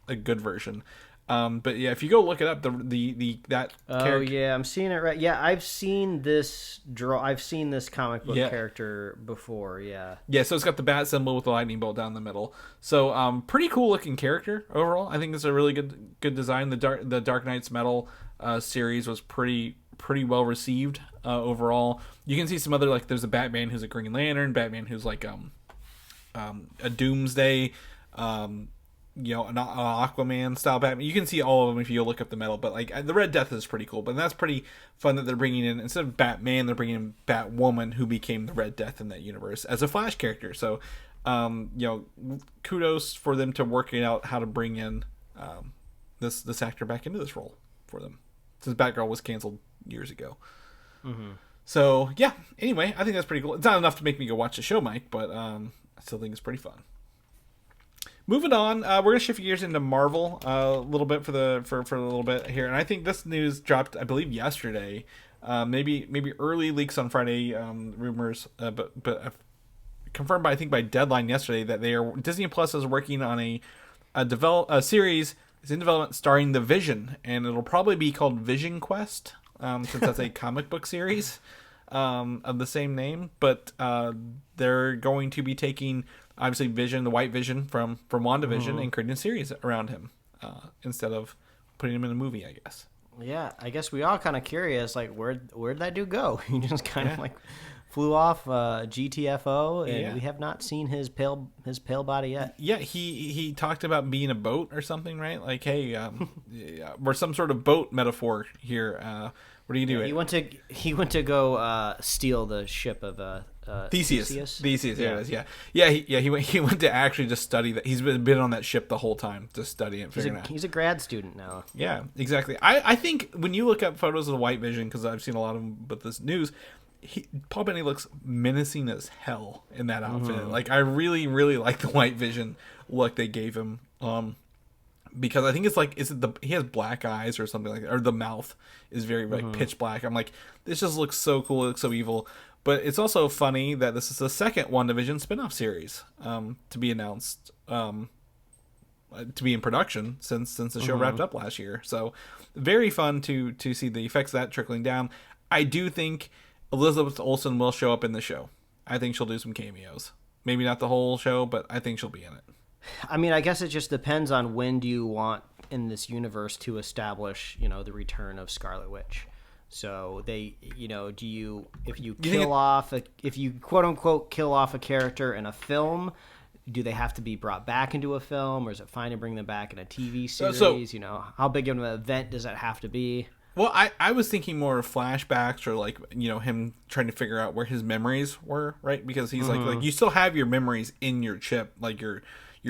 [SPEAKER 2] a good version. But yeah, if you go look it up, that character.
[SPEAKER 3] Yeah, I'm seeing it right. Yeah, I've seen this comic book character before. Yeah.
[SPEAKER 2] Yeah, so it's got the bat symbol with the lightning bolt down the middle. So pretty cool looking character overall. I think it's a really good design. The Dark Knight's Metal series was pretty well received overall. You can see some other, like there's a Batman who's a Green Lantern, Batman who's like a Doomsday. An Aquaman style Batman. You can see all of them if you look up the metal, but like the Red Death is pretty cool. But that's pretty fun that they're bringing in, instead of Batman, they're bringing in Batwoman, who became the Red Death in that universe as a Flash character. So, kudos for them to working out how to bring in this actor back into this role for them, since Batgirl was canceled years ago. So yeah. Anyway, I think that's pretty cool. It's not enough to make me go watch the show, Mike, but I still think it's pretty fun. Moving on, we're gonna shift gears into Marvel a little bit for a little bit here, and I think this news dropped, I believe, yesterday. Maybe early leaks on Friday, rumors, but confirmed by Deadline yesterday that Disney Plus is working on a series. It's in development starring the Vision, and it'll probably be called Vision Quest, since that's a comic book series of the same name. But they're going to be taking, obviously, Vision, the White Vision from WandaVision, and creating a series around him instead of putting him in a movie, I guess. Yeah,
[SPEAKER 3] I guess we all kind of curious, like, where'd that dude go? He just kind of like flew off GTFO, and we have not seen his pale body yet.
[SPEAKER 2] Yeah, he talked about being a boat or something, right? Like, hey, we're some sort of boat metaphor here. What do you do?
[SPEAKER 3] He went to go steal the ship of
[SPEAKER 2] Theseus. There it is. Yeah. He went to actually just study that. He's been on that ship the whole time, just studying it.
[SPEAKER 3] He's a grad student now.
[SPEAKER 2] Yeah, exactly. I think when you look up photos of the White Vision, because I've seen a lot of them with this news, Paul Bettany looks menacing as hell in that outfit. Like, I really, really like the White Vision look they gave him. Because I think it's like, he has black eyes or something like that, or the mouth is very like pitch black. I'm like, this just looks so cool. It looks so evil. But it's also funny that this is the second WandaVision spinoff series to be announced. to be in production since the show wrapped up last year. So very fun to see the effects of that trickling down. I do think Elizabeth Olsen will show up in the show. I think she'll do some cameos. Maybe not the whole show, but I think she'll be in it.
[SPEAKER 3] I mean, I guess it just depends on when do you want in this universe to establish, the return of Scarlet Witch. So they, if you quote unquote kill off a character in a film, do they have to be brought back into a film, or is it fine to bring them back in a TV series? How big of an event does that have to be?
[SPEAKER 2] Well, I was thinking more of flashbacks, or him trying to figure out where his memories were, right? Because he's like you still have your memories in your chip, like your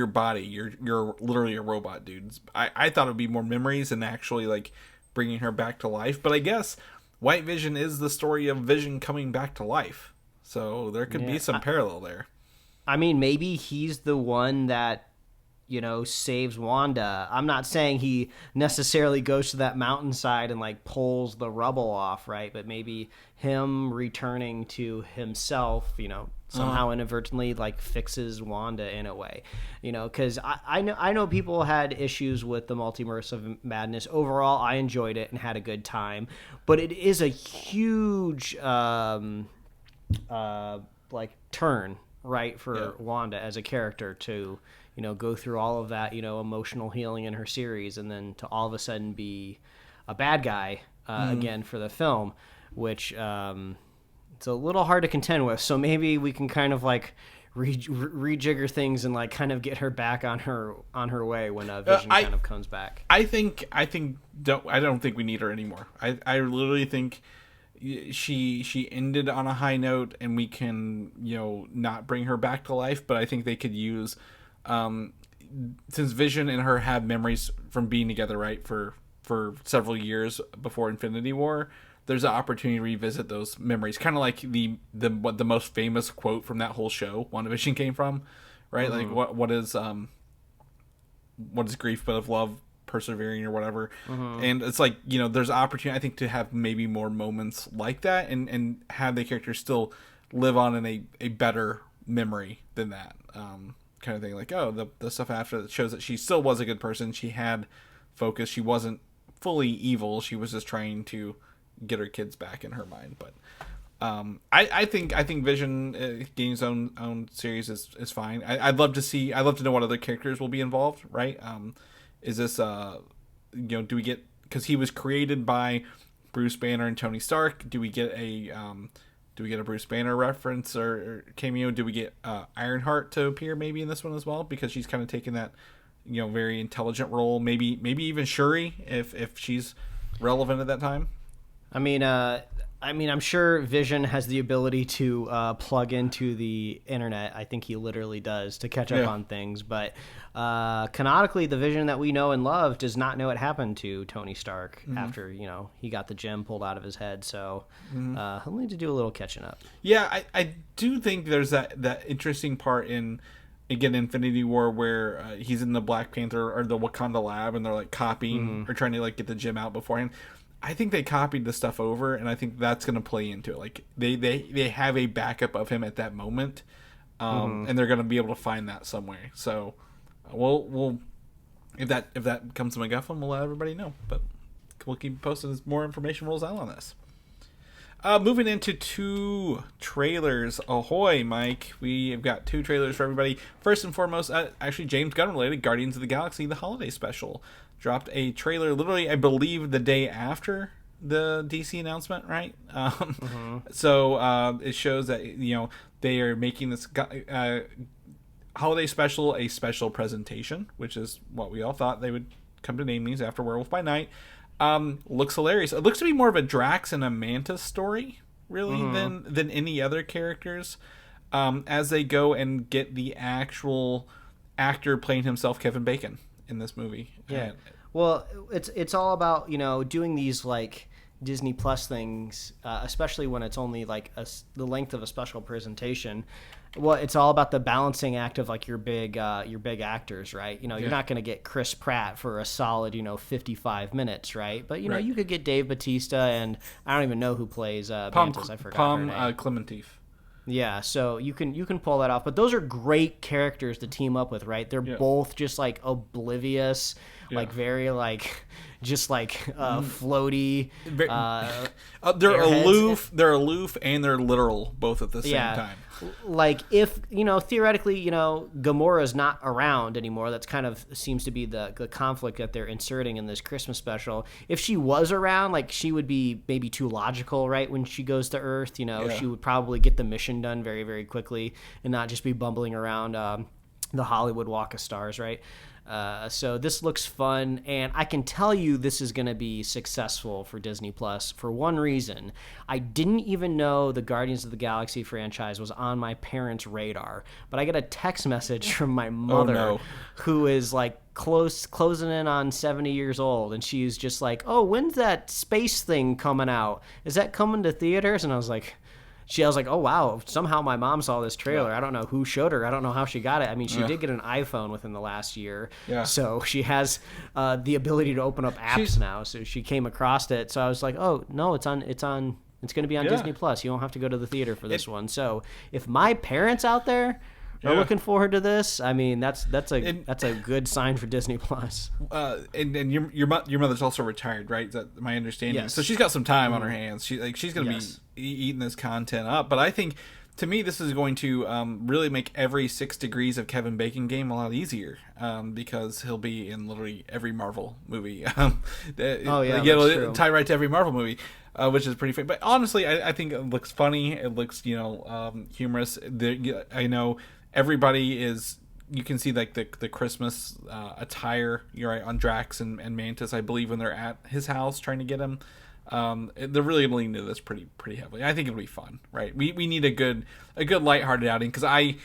[SPEAKER 2] body. You're literally a robot, dude. I thought it would be more memories and actually bringing her back to life. But I guess White Vision is the story of Vision coming back to life. So there could be some parallel there.
[SPEAKER 3] I mean, maybe he's the one that saves Wanda. I'm not saying he necessarily goes to that mountainside and pulls the rubble off, right? But maybe him returning to himself, somehow inadvertently fixes Wanda in a way, because I know people had issues with the Multiverse of Madness. Overall, I enjoyed it and had a good time, but it is a huge turn, right, for Wanda as a character to go through all of that, emotional healing in her series, and then to all of a sudden be a bad guy again for the film, which it's a little hard to contend with. So maybe we can kind of rejigger things and kind of get her back on her way when Vision kind of comes back.
[SPEAKER 2] I don't think we need her anymore. I literally think she ended on a high note, and we can not bring her back to life. But I think they could use. Since Vision and her have memories from being together, right, for several years before Infinity War, there's an opportunity to revisit those memories. Kind of like the most famous quote from that whole show, WandaVision, came from, right? What is grief but of love persevering, or whatever. And it's there's opportunity, I think, to have maybe more moments like that, and have the characters still live on in a better memory than that. Kind of thing, the stuff after that shows that she still was a good person. She had focus. She wasn't fully evil. She was just trying to get her kids back in her mind. But I think Vision getting his own series is fine. I'd love to know what other characters will be involved, right? Is this do we get, because he was created by Bruce Banner and Tony Stark, do we get a Bruce Banner reference or cameo? Do we get Ironheart to appear maybe in this one as well? Because she's kind of taken that, very intelligent role. Maybe even Shuri, if she's relevant at that time.
[SPEAKER 3] I mean, I'm sure Vision has the ability to plug into the internet. I think he literally does, to catch up on things. But canonically, the Vision that we know and love does not know what happened to Tony Stark after he got the gem pulled out of his head. So he'll need to do a little catching up.
[SPEAKER 2] Yeah, I do think there's that interesting part in, again, Infinity War, where he's in the Black Panther or the Wakanda lab, and they're copying or trying to get the gem out beforehand. I think they copied the stuff over, and I think that's going to play into it. They have a backup of him at that moment, and they're going to be able to find that somewhere. So we'll if that comes to MacGuffin, we'll let everybody know. But we'll keep posted as more information rolls out on this. Moving into 2 trailers. Ahoy, Mike. We have got 2 trailers for everybody. First and foremost, actually James Gunn related, Guardians of the Galaxy, the holiday special. Dropped a trailer literally, I believe, the day after the DC announcement, right? So it shows that they are making this holiday special a special presentation, which is what we all thought they would come to name these after Werewolf by Night. Looks hilarious. It looks to be more of a Drax and a Mantis story, really, than any other characters. As they go and get the actual actor playing himself, Kevin Bacon, in this movie.
[SPEAKER 3] Yeah. Well, it's all about doing these Disney Plus things, especially when it's only the length of a special presentation. Well, it's all about the balancing act of your big actors, right? You're not going to get Chris Pratt for a solid 55 minutes, right? But you could get Dave Bautista, and I don't even know who plays Mantis. I forgot her name.
[SPEAKER 2] Clementif.
[SPEAKER 3] Yeah, so you can pull that off, but those are great characters to team up with, right? They're both just like oblivious, like very like just like floaty.
[SPEAKER 2] They're
[SPEAKER 3] airheads.
[SPEAKER 2] aloof. They're aloof and they're literal both at the same time.
[SPEAKER 3] Like if theoretically Gamora's not around anymore. That's kind of seems to be the conflict that they're inserting in this Christmas special. If she was around, like she would be maybe too logical, right? When she goes to Earth, she would probably get the mission done very, very quickly and not just be bumbling around the Hollywood Walk of Stars, right? So this looks fun, and I can tell you this is going to be successful for Disney Plus for one reason. I didn't even know the Guardians of the Galaxy franchise was on my parents' radar, but I get a text message from my mother who is like closing in on 70 years old, and she's just like, "Oh, when's that space thing coming out? Is that coming to theaters?" And I was like, "Oh wow, somehow my mom saw this trailer. I don't know who showed her. I don't know how she got it. I mean, she did get an iPhone within the last year, so she has the ability to open up apps now. So she came across it. So I was like, oh no, it's going to be on Disney Plus. You don't have to go to the theater for this one. So if my parents out there are looking forward to this, I mean, that's a good sign for Disney Plus.
[SPEAKER 2] And your mother's also retired, right? Is that my understanding?
[SPEAKER 3] Yes.
[SPEAKER 2] So she's got some time on her hands. She's going to be eating this content up. But I think, to me, this is going to really make every 6 Degrees of Kevin Bacon game a lot easier, because he'll be in literally every Marvel movie. That's true. Tie right to every Marvel movie. Which is pretty funny. But honestly, I think it looks funny. It looks, humorous. I know everybody is. You can see like the Christmas attire, right, on Drax and Mantis, I believe, when they're at his house trying to get him. They're really leaning into this pretty heavily. I think it'll be fun, right? We need a good lighthearted outing, because I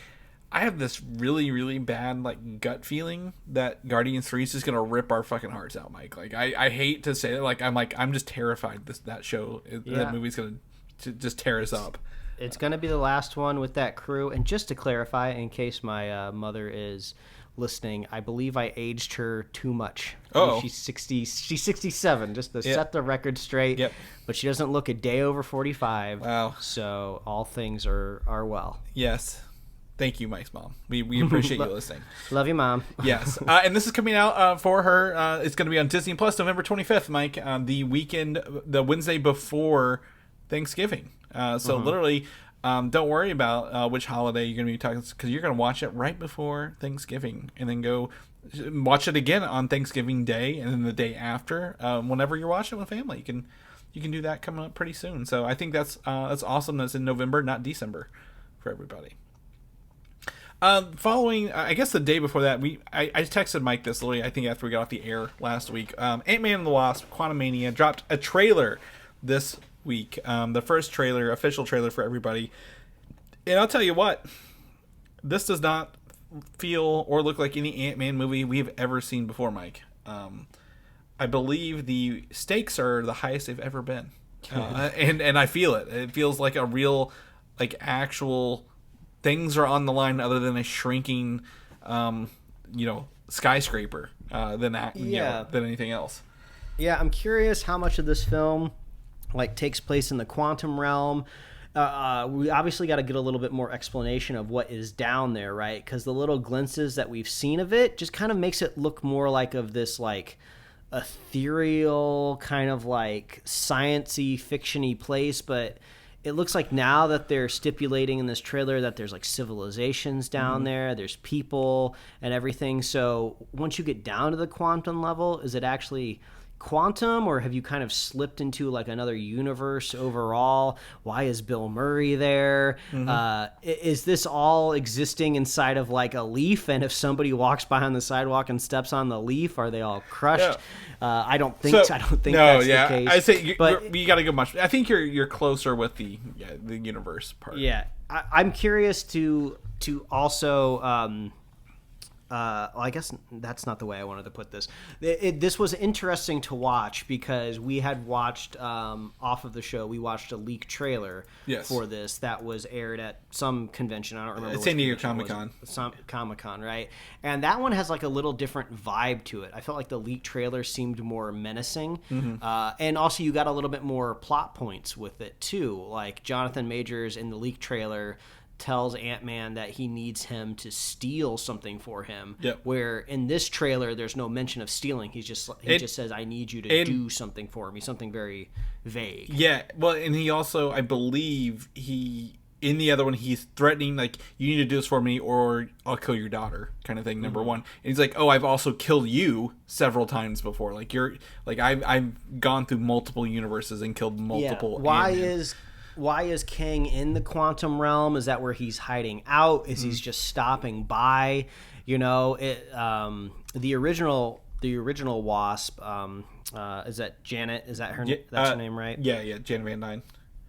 [SPEAKER 2] have this really, really bad like gut feeling that Guardians 3 is just gonna rip our fucking hearts out, Mike. Like I hate to say it, I'm just terrified that movie's gonna just tear us up.
[SPEAKER 3] It's gonna be the last one with that crew. And just to clarify, in case my mother is listening, I believe I aged her too much. She's 60. She's 67. Just to set the record straight. Yep. But she doesn't look a day over 45.
[SPEAKER 2] Wow.
[SPEAKER 3] So all things are well.
[SPEAKER 2] Yes. Thank you, Mike's mom. We appreciate you listening.
[SPEAKER 3] Love you, Mom.
[SPEAKER 2] Yes. And this is coming out for her. It's going to be on Disney Plus November 25th, Mike, the Wednesday before Thanksgiving. So literally, don't worry about which holiday you're going to be talking, because you're going to watch it right before Thanksgiving and then go watch it again on Thanksgiving Day and then the day after. Whenever you're watching it with family, you can do that coming up pretty soon. So I think that's awesome. That's in November, not December, for everybody. Following, I guess the day before that, I texted Mike this literally, I think after we got off the air last week. Ant-Man and the Wasp: Quantumania dropped a trailer this week. The first official trailer for everybody. And I'll tell you what, this does not feel or look like any Ant-Man movie we've ever seen before, Mike. I believe the stakes are the highest they've ever been. And I feel it. It feels like a real, like, actual things are on the line other than a shrinking, skyscraper than anything else.
[SPEAKER 3] Yeah, I'm curious how much of this film takes place in the quantum realm. We obviously got to get a little bit more explanation of what is down there, right? Because the little glimpses that we've seen of it just kind of makes it look more like of this ethereal kind of science-y, fiction-y place, but it looks like now that they're stipulating in this trailer that there's civilizations down there, there's people and everything. So once you get down to the quantum level, is it actually quantum, or have you kind of slipped into another universe overall? Why is Bill Murray there? Is this all existing inside of a leaf, and if somebody walks by on the sidewalk and steps on the leaf, are they all crushed? I don't think that's the case.
[SPEAKER 2] I say you got to go much. I think you're closer with the universe part.
[SPEAKER 3] I'm curious to also I guess that's not the way I wanted to put this. This was interesting to watch because we had watched off of the show. We watched a leaked trailer for this that was aired at some convention. I don't remember.
[SPEAKER 2] San Diego Comic-Con.
[SPEAKER 3] Some Comic-Con, right? And that one has like a little different vibe to it. I felt like the leaked trailer seemed more menacing, and also you got a little bit more plot points with it too. Like Jonathan Majors in the leaked trailer tells Ant-Man that he needs him to steal something for him.
[SPEAKER 2] Yep.
[SPEAKER 3] Where in this trailer, there's no mention of stealing. He just says, "I need you to do something for me," something very vague.
[SPEAKER 2] Yeah. Well, and he also, I believe, in the other one, he's threatening, like, you need to do this for me or I'll kill your daughter, kind of thing, number one. And he's like, oh, I've also killed you several times before. Like, I've gone through multiple universes and killed multiple.
[SPEAKER 3] Yeah. Why is Kang in the quantum realm? Is that where he's hiding out? Is he's just stopping by? You know, the original Wasp. Is that Janet? Is that her? That's her name, right?
[SPEAKER 2] Yeah, Janet Van Dyne.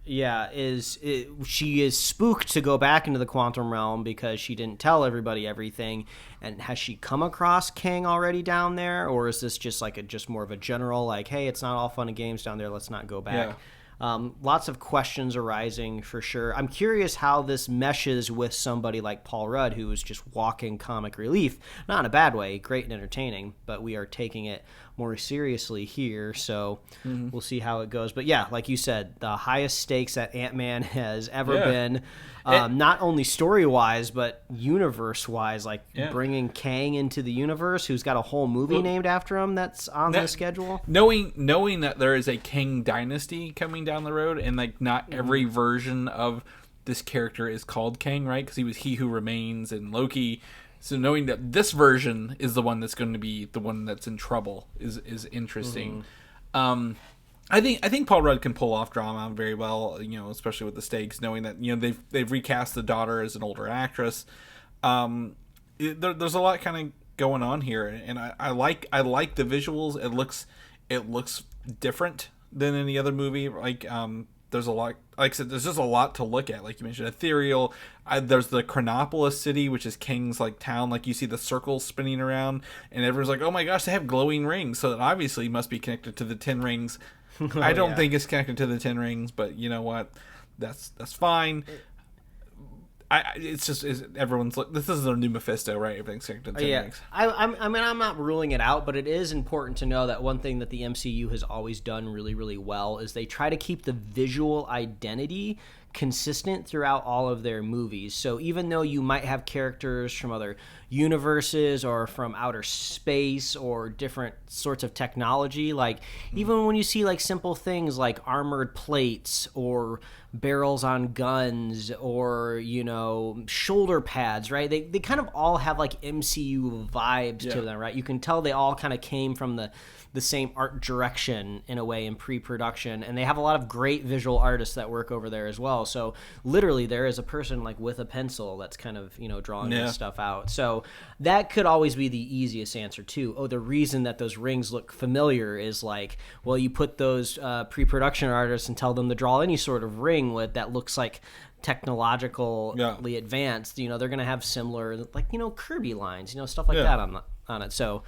[SPEAKER 3] Yeah, she is spooked to go back into the quantum realm because she didn't tell everybody everything. And has she come across Kang already down there, or is this just like just more of a general like, hey, it's not all fun and games down there, let's not go back?
[SPEAKER 2] Yeah.
[SPEAKER 3] Lots of questions arising for sure. I'm curious how this meshes with somebody like Paul Rudd, who is just walking comic relief. Not in a bad way, great and entertaining, but we are taking it more seriously here, so we'll see how it goes. But yeah, like you said, the highest stakes that Ant-Man has ever been, not only story-wise, but universe-wise, like bringing Kang into the universe, who's got a whole movie named after him that's on the schedule.
[SPEAKER 2] Knowing that there is a Kang dynasty coming down the road, and like not every version of this character is called Kang, right? Because he was He Who Remains in Loki. So knowing that this version is the one that's going to be the one that's in trouble is interesting. I think Paul Rudd can pull off drama very well, you know, especially with the stakes, knowing that, you know, they've recast the daughter as an older actress. There's a lot kind of going on here, and I like the visuals. It looks different than any other movie. Like there's a lot, like I said, there's just a lot to look at. Like you mentioned, ethereal. There's the Chronopolis city, which is Kang's like town. Like you see the circles spinning around, and everyone's like, "Oh my gosh, they have glowing rings!" So that obviously must be connected to the 10 rings. I don't think it's connected to the 10 rings, but you know what? That's fine. Everyone's like, this is their new Mephisto, right? Everything's connected to 10 rings.
[SPEAKER 3] I mean, I'm not ruling it out, but it is important to know that one thing that the MCU has always done really, really well is they try to keep the visual identity consistent throughout all of their movies. So even though you might have characters from other universes or from outer space or different sorts of technology, like even when you see like simple things like armored plates or barrels on guns or, you know, shoulder pads, right? They kind of all have like MCU vibes to them, right? You can tell they all kind of came from the same art direction in a way in pre-production, and they have a lot of great visual artists that work over there as well. So literally there is a person like with a pencil that's kind of, you know, drawing this stuff out. So that could always be the easiest answer too. Oh, the reason that those rings look familiar is like, well, you put those pre-production artists and tell them to draw any sort of ring with that looks like technologically advanced, you know, they're going to have similar, like, you know, Kirby lines, you know, stuff like that on it. So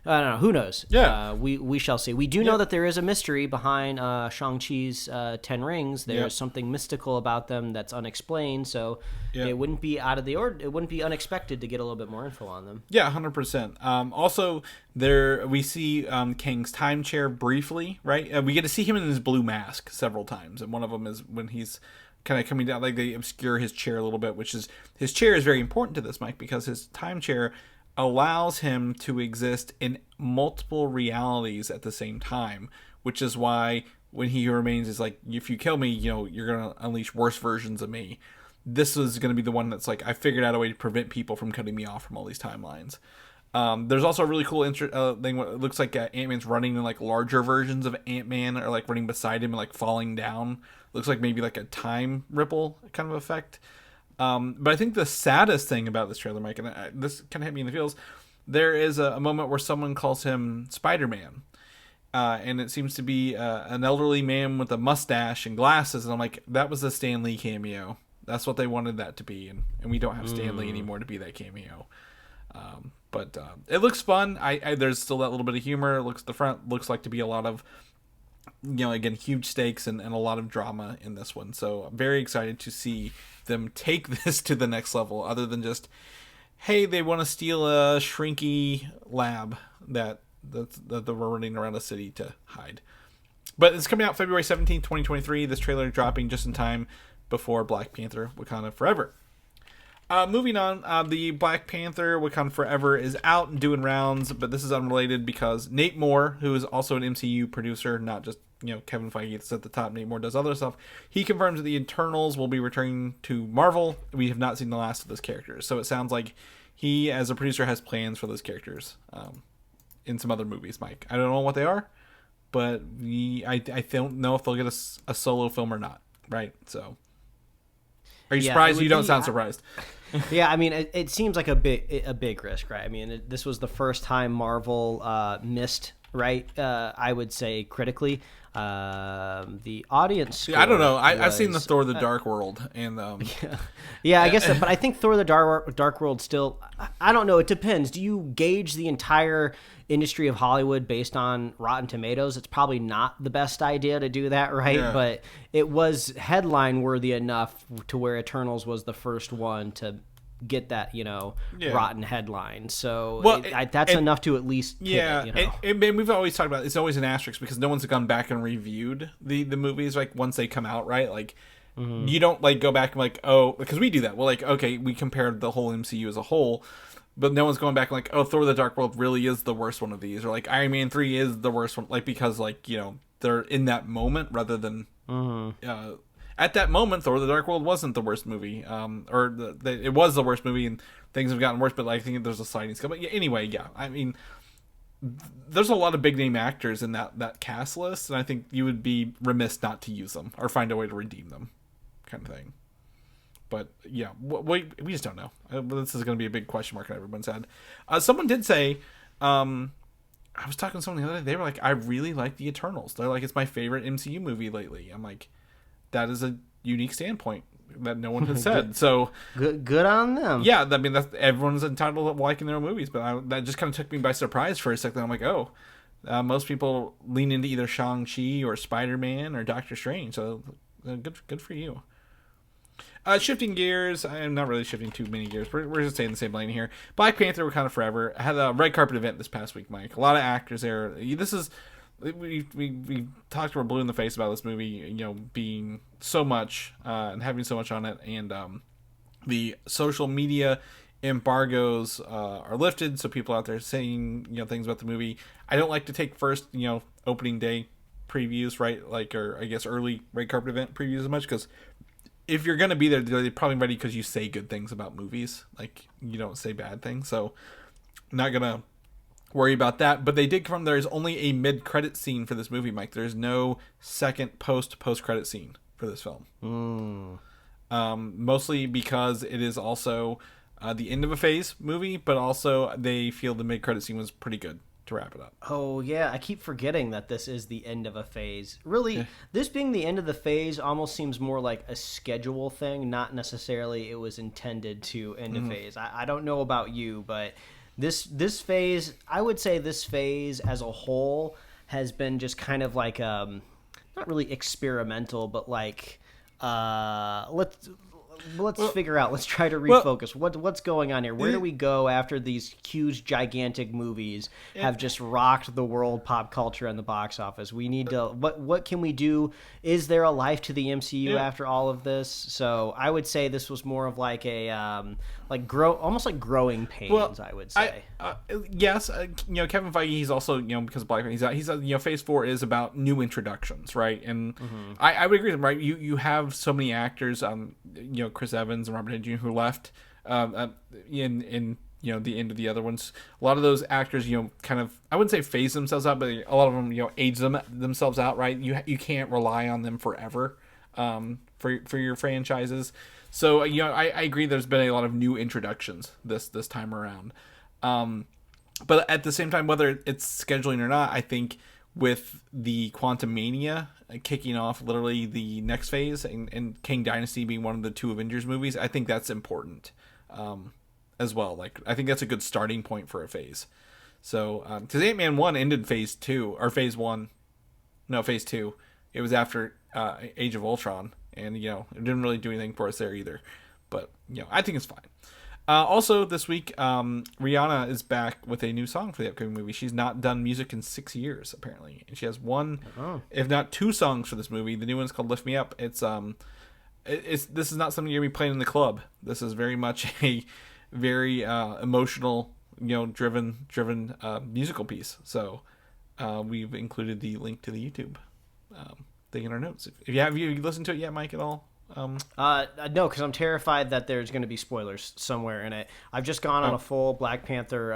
[SPEAKER 3] I don't know. Who knows?
[SPEAKER 2] Yeah.
[SPEAKER 3] We shall see. We do know that there is a mystery behind Shang-Chi's 10 rings. There's something mystical about them that's unexplained, so it wouldn't be out of the order. It wouldn't be unexpected to get a little bit more info on them.
[SPEAKER 2] Yeah, 100%. Also, there we see Kang's time chair briefly, right? We get to see him in his blue mask several times, and one of them is when he's kind of coming down, like they obscure his chair a little bit, which is, his chair is very important to this, Mike, because his time chair allows him to exist in multiple realities at the same time, which is why when He Who Remains is like, if you kill me, you know, you're going to unleash worse versions of me. This is going to be the one that's like, I figured out a way to prevent people from cutting me off from all these timelines. There's also a really cool thing. It looks like Ant-Man's running in like larger versions of Ant-Man, or like running beside him and like falling down. Looks like maybe like a time ripple kind of effect. But I think the saddest thing about this trailer, Mike, and this kind of hit me in the feels, there is a moment where someone calls him Spider-Man. And it seems to be an elderly man with a mustache and glasses. And I'm like, that was a Stan Lee cameo. That's what they wanted that to be. And we don't have Stan Lee anymore to be that cameo. But it looks fun. There's still that little bit of humor. The front looks like to be a lot of, again, huge stakes and a lot of drama in this one. So I'm very excited to see them take this to the next level, other than just, hey, they want to steal a shrinky lab that we're running around a city to hide. But it's coming out February 17th, 2023. This trailer dropping just in time before Black Panther Wakanda Forever. Moving on, the Black Panther Wakanda Forever is out and doing rounds, but this is unrelated because Nate Moore, who is also an MCU producer, not just Kevin Feige that's at the top. Nate Moore does other stuff. He confirms that the Eternals will be returning to Marvel. We have not seen the last of those characters, so it sounds like he, as a producer, has plans for those characters in some other movies. Mike, I don't know what they are, but I don't know if they'll get a solo film or not. Right? So, are you surprised? You don't sound surprised.
[SPEAKER 3] Yeah, I mean, it seems like a big risk, right? I mean, this was the first time Marvel missed, right? I would say critically. The audience score
[SPEAKER 2] I don't know. I've seen the Thor: The Dark World, and
[SPEAKER 3] yeah, I guess, but I think Thor: The Dark World still. I don't know. It depends. Do you gauge the entire industry of Hollywood based on Rotten Tomatoes? It's probably not the best idea to do that, right? Yeah. But it was headline worthy enough to where Eternals was the first one to get that, rotten headline. So that's enough to at least
[SPEAKER 2] and we've always talked about it's always an asterisk because no one's gone back and reviewed the movies like once they come out, right? Like you don't like go back and like, oh, because we do that. Well, like, okay, we compared the whole MCU as a whole, but no one's going back and like, oh, Thor: The Dark World really is the worst one of these, or like Iron Man 3 is the worst one, like because like they're in that moment rather than at that moment, Thor: The Dark World wasn't the worst movie, it was the worst movie, and things have gotten worse. But like, I think there's a sliding scale. But anyway, I mean, there's a lot of big name actors in that cast list, and I think you would be remiss not to use them or find a way to redeem them, kind of thing. But yeah, we just don't know. This is going to be a big question mark in everyone's head. Someone did say, I was talking to someone the other day. They were like, I really like the Eternals. They're like, it's my favorite MCU movie lately. I'm like, that is a unique standpoint that no one has said. So
[SPEAKER 3] good on them.
[SPEAKER 2] Yeah, I mean, everyone's entitled to liking their own movies, but that just kind of took me by surprise for a second. I'm like, oh, most people lean into either Shang-Chi or Spider-Man or Doctor Strange. So good for you. Shifting gears, I'm not really shifting too many gears. We're just staying in the same lane here. Black Panther Wakanda Forever had a red carpet event this past week, Mike. A lot of actors there. This is. We talked to our blue in the face about this movie, being so much and having so much on it, and the social media embargoes are lifted, so people out there saying things about the movie. I don't like to take first opening day previews, right? Like, or I guess early red carpet event previews as much, because if you're gonna be there, they're probably ready because you say good things about movies, like you don't say bad things. So I'm not gonna worry about that, but they did confirm there is only a mid-credit scene for this movie, Mike. There's no second post-credit scene for this film. Mostly because it is also the end of a phase movie, but also they feel the mid-credit scene was pretty good to wrap it up.
[SPEAKER 3] Oh, yeah. I keep forgetting that this is the end of a phase. Really, this being the end of the phase almost seems more like a schedule thing, not necessarily it was intended to end a phase. I don't know about you, but This phase, I would say this phase as a whole has been just kind of like not really experimental, but like let's figure out. Let's try to refocus. What's going on here? Where do we go after these huge, gigantic movies have just rocked the world, pop culture, and the box office? We need to. What can we do? Is there a life to the MCU after all of this? So I would say this was more of like a almost like growing pains. I would say.
[SPEAKER 2] Yes, Kevin Feige. He's also because of Black. He's Phase 4 is about new introductions, right? And I would agree with him. Right, you have so many actors. Chris Evans and Robert Downey Jr. who left in the end of the other ones. A lot of those actors, kind of, I wouldn't say phase themselves out, but a lot of them, age themselves out, right? You can't rely on them forever for your franchises. So, I agree there's been a lot of new introductions this time around. But at the same time, whether it's scheduling or not, I think with the Quantumania kicking off literally the next phase and King Dynasty being one of the two Avengers movies, I think that's important. as well. Like, I think that's a good starting point for a phase. So, because Ant-Man 1 ended phase 2, or phase 1. No, phase 2. It was after Age of Ultron, and, you know, it didn't really do anything for us there either. But, you know, I think it's fine. Also, this week, Rihanna is back with a new song for the upcoming movie. She's not done music in 6 years, apparently. And she has one, if not 2 songs for this movie. The new one's called Lift Me Up. This is not something you're going to be playing in the club. This is very much a very emotional, you know, driven musical piece. So we've included the link to the YouTube thing in our notes. Have you listened to it yet, Mike, at all?
[SPEAKER 3] No, because I'm terrified that there's going to be spoilers somewhere in it. I've just gone on a full Black Panther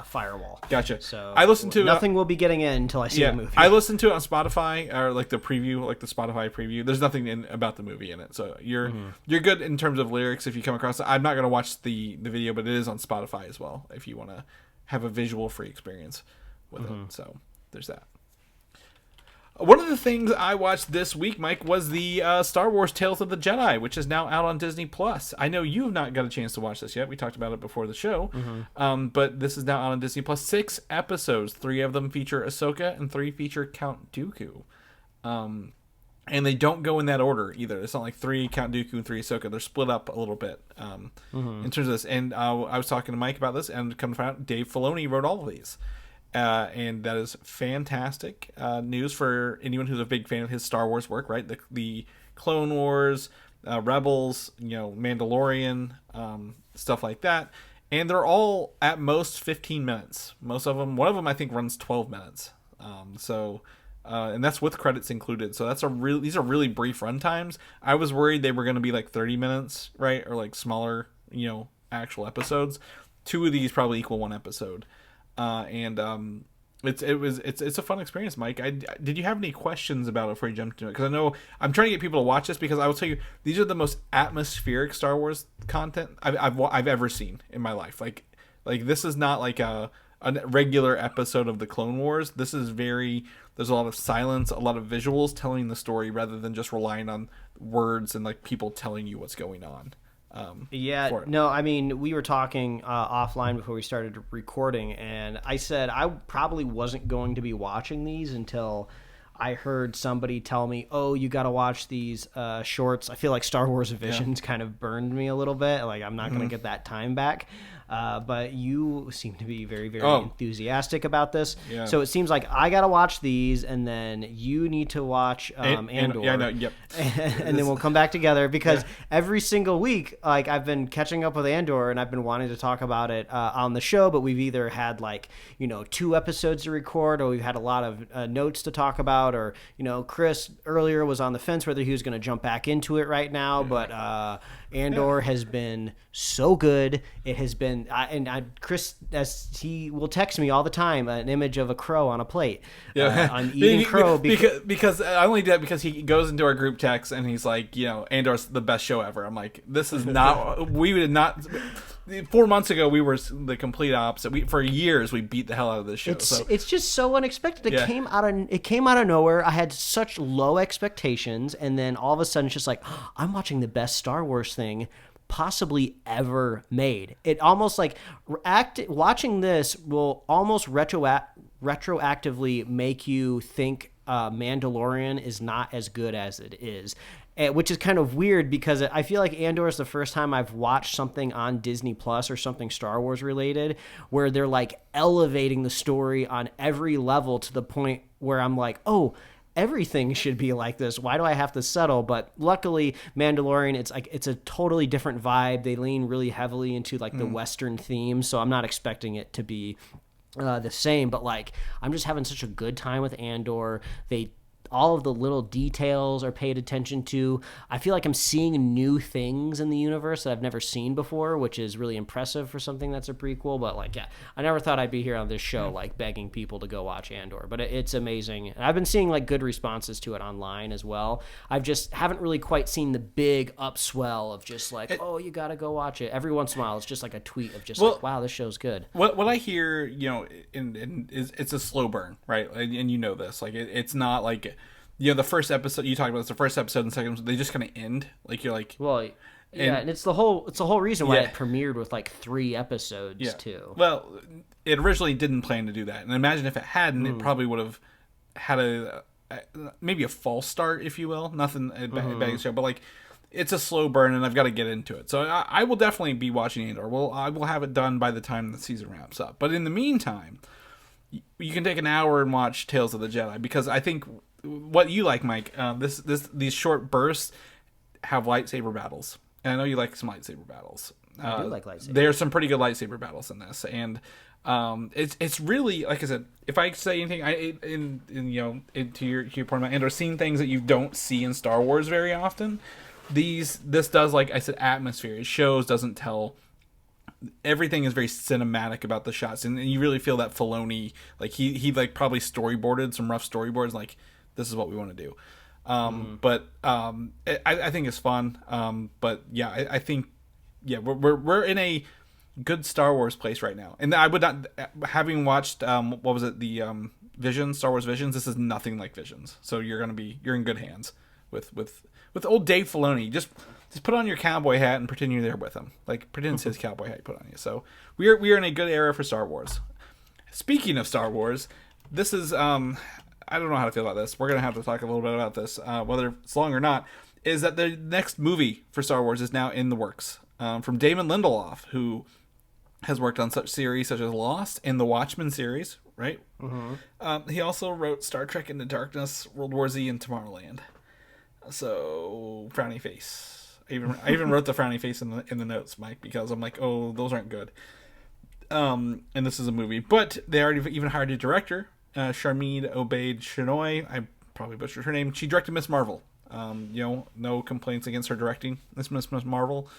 [SPEAKER 3] firewall.
[SPEAKER 2] Gotcha.
[SPEAKER 3] So
[SPEAKER 2] I listened to
[SPEAKER 3] nothing will be getting in until I see the movie.
[SPEAKER 2] I listened to it on Spotify, or like the preview, like the Spotify preview. There's nothing about the movie in it, so you're good in terms of lyrics if you come across it. I'm not going to watch the video, but it is on Spotify as well if you want to have a visual free experience with it. So there's that. One of the things I watched this week, Mike, was the Star Wars Tales of the Jedi, which is now out on Disney+. I know you have not got a chance to watch this yet. We talked about it before the show. But this is now out on Disney+. 6 episodes. 3 of them feature Ahsoka and 3 feature Count Dooku. And they don't go in that order either. It's not like 3 Count Dooku and 3 Ahsoka. They're split up a little bit in terms of this. And I was talking to Mike about this, and come to find out, Dave Filoni wrote all of these. And that is fantastic news for anyone who's a big fan of his Star Wars work, right? The Clone Wars, Rebels, you know, Mandalorian, stuff like that. And they're all at most 15 minutes. Most of them, one of them I think runs 12 minutes. And that's with credits included. So these are really brief run times. I was worried they were going to be like 30 minutes, right? Or like smaller, you know, actual episodes. 2 of these probably equal 1 episode. It's a fun experience, Mike. Did you have any questions about it before you jumped into it? Because I know I'm trying to get people to watch this, because I will tell you, these are the most atmospheric Star Wars content I've ever seen in my life. Like this is not like a regular episode of the Clone Wars. This is there's a lot of silence, a lot of visuals telling the story rather than just relying on words and like people telling you what's going on.
[SPEAKER 3] No, I mean, we were talking offline before we started recording, and I said I probably wasn't going to be watching these until I heard somebody tell me, oh, you got to watch these shorts. I feel like Star Wars Visions kind of burned me a little bit. Like, I'm not going to get that time back. But you seem to be very, very enthusiastic about this. Yeah. So it seems like I got to watch these, and then you need to watch Andor. And then we'll come back together, because every single week, like, I've been catching up with Andor, and I've been wanting to talk about it on the show, but we've either had, like, 2 episodes to record, or we've had a lot of notes to talk about, or, Chris earlier was on the fence whether he was going to jump back into it right now, but Andor has been so good. It has been, Chris, as he will text me all the time, an image of a crow on a plate. I'm eating crow
[SPEAKER 2] because I only did that because he goes into our group text and he's like, Andor's the best show ever. I'm like, this is not. We would not. 4 months ago, we were the complete opposite. For years, we beat the hell out of this show.
[SPEAKER 3] It's just so unexpected. It came out of nowhere. I had such low expectations, and then all of a sudden, it's just like, I'm watching the best Star Wars thing possibly ever made. It almost like watching this will almost retroactively make you think Mandalorian is not as good as it is. Which is kind of weird, because I feel like Andor is the first time I've watched something on Disney Plus or something Star Wars related where they're like elevating the story on every level to the point where I'm like, oh, everything should be like this. Why do I have to settle? But luckily, Mandalorian, it's a totally different vibe. They lean really heavily into like the Western theme, so I'm not expecting it to be the same. But like, I'm just having such a good time with Andor. All of the little details are paid attention to. I feel like I'm seeing new things in the universe that I've never seen before, which is really impressive for something that's a prequel. But like, I never thought I'd be here on this show, like begging people to go watch Andor. But it's amazing. And I've been seeing like good responses to it online as well. I've just haven't really quite seen the big upswell of just like, oh, you got to go watch it. Every once in a while, it's just like a tweet of just like, wow, this show's good.
[SPEAKER 2] What I hear, is it's a slow burn, right? And you know this, like it's not like. The first episode you talked about, it's the first episode and second, they just kind of end. Like, you're like,
[SPEAKER 3] well, And it's the whole reason why it premiered with like 3 episodes too.
[SPEAKER 2] Well, it originally didn't plan to do that, and imagine if it hadn't, it probably would have had maybe a false start, if you will. Nothing bad show, but like it's a slow burn, and I've got to get into it. So I will definitely be watching Andor. I will have it done by the time the season wraps up. But in the meantime, you can take an hour and watch Tales of the Jedi, because I think what you like, Mike, these short bursts have lightsaber battles. And I know you like some lightsaber battles.
[SPEAKER 3] I do like lightsabers.
[SPEAKER 2] There's some pretty good lightsaber battles in this, and it's really, like I said, if I say anything, to your point about Andor, seeing things that you don't see in Star Wars very often. This does, like I said, atmosphere. It shows, doesn't tell. Everything is very cinematic about the shots, and you really feel that Filoni, like he like probably storyboarded some rough storyboards, like this is what we want to do. But I think it's fun. But yeah, I think we're in a good Star Wars place right now, and I would not, having watched what was it, the Visions, Star Wars Visions. This is nothing like Visions, so you're in good hands with old Dave Filoni. Just put on your cowboy hat and pretend you're there with him. Like, pretend it's his cowboy hat you put on you. So we are in a good era for Star Wars. Speaking of Star Wars, this is I don't know how to feel about this. We're gonna have to talk a little bit about this, whether it's long or not. Is that the next movie for Star Wars is now in the works, from Damon Lindelof, who has worked on such series such as Lost and the Watchmen series, right? Mm-hmm. He also wrote Star Trek Into Darkness, World War Z, and Tomorrowland. So frowny face. I even wrote the frowny face in the notes, Mike, because I'm like, oh, those aren't good. And this is a movie, but they already even hired a director, Sharmeen Obaid Chinoy. I probably butchered her name. She directed Miss Marvel. No complaints against her directing Miss Marvel.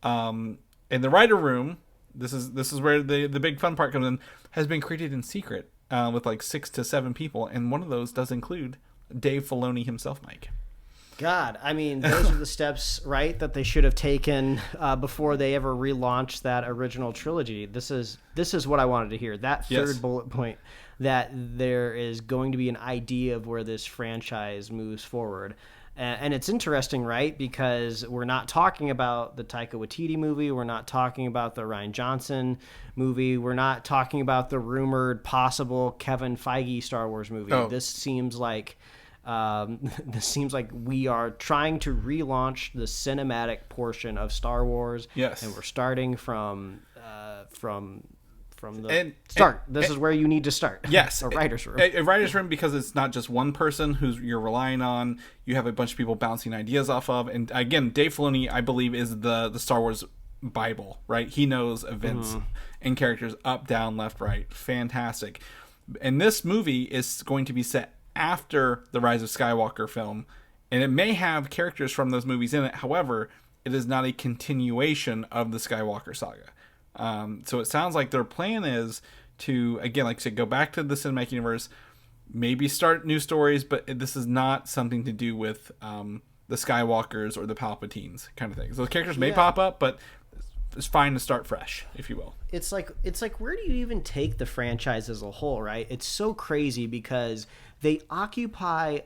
[SPEAKER 2] And the writer room, this is where the big fun part comes in, has been created in secret, with like 6 to 7 people, and one of those does include Dave Filoni himself, Mike.
[SPEAKER 3] God, I mean, those are the steps, right, that they should have taken before they ever relaunched that original trilogy. This is what I wanted to hear. That third bullet point, that there is going to be an idea of where this franchise moves forward. And it's interesting, right, because we're not talking about the Taika Waititi movie. We're not talking about the Rian Johnson movie. We're not talking about the rumored possible Kevin Feige Star Wars movie. Oh. This seems like we are trying to relaunch the cinematic portion of Star Wars.
[SPEAKER 2] Yes,
[SPEAKER 3] and we're starting from the start. This is where you need to start.
[SPEAKER 2] Yes,
[SPEAKER 3] a writer's room.
[SPEAKER 2] A writer's room, because it's not just one person who's you're relying on. You have a bunch of people bouncing ideas off of, and again, Dave Filoni, I believe, is the Star Wars Bible. Right, he knows events and characters up, down, left, right. Fantastic. And this movie is going to be set after the Rise of Skywalker film, and it may have characters from those movies in it. However, it is not a continuation of the Skywalker saga. So it sounds like their plan is to, again, like I said, go back to the cinematic universe, maybe start new stories, but this is not something to do with the Skywalkers or the Palpatines kind of thing. So those characters may pop up, but it's fine to start fresh, if you will.
[SPEAKER 3] It's like where do you even take the franchise as a whole, right? It's so crazy because they occupy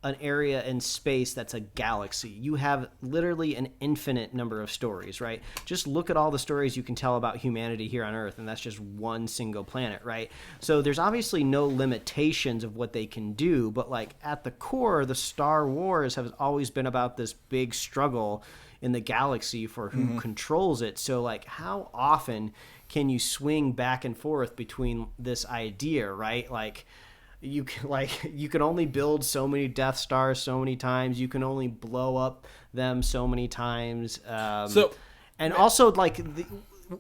[SPEAKER 3] an area in space that's a galaxy. You have literally an infinite number of stories, right? Just look at all the stories you can tell about humanity here on Earth, and that's just one single planet, right? So there's obviously no limitations of what they can do, but like at the core, the Star Wars has always been about this big struggle in the galaxy for who controls it. So like, how often can you swing back and forth between this idea, right? Like, you can only build so many Death Stars so many times. You can only blow up them so many times. Also, like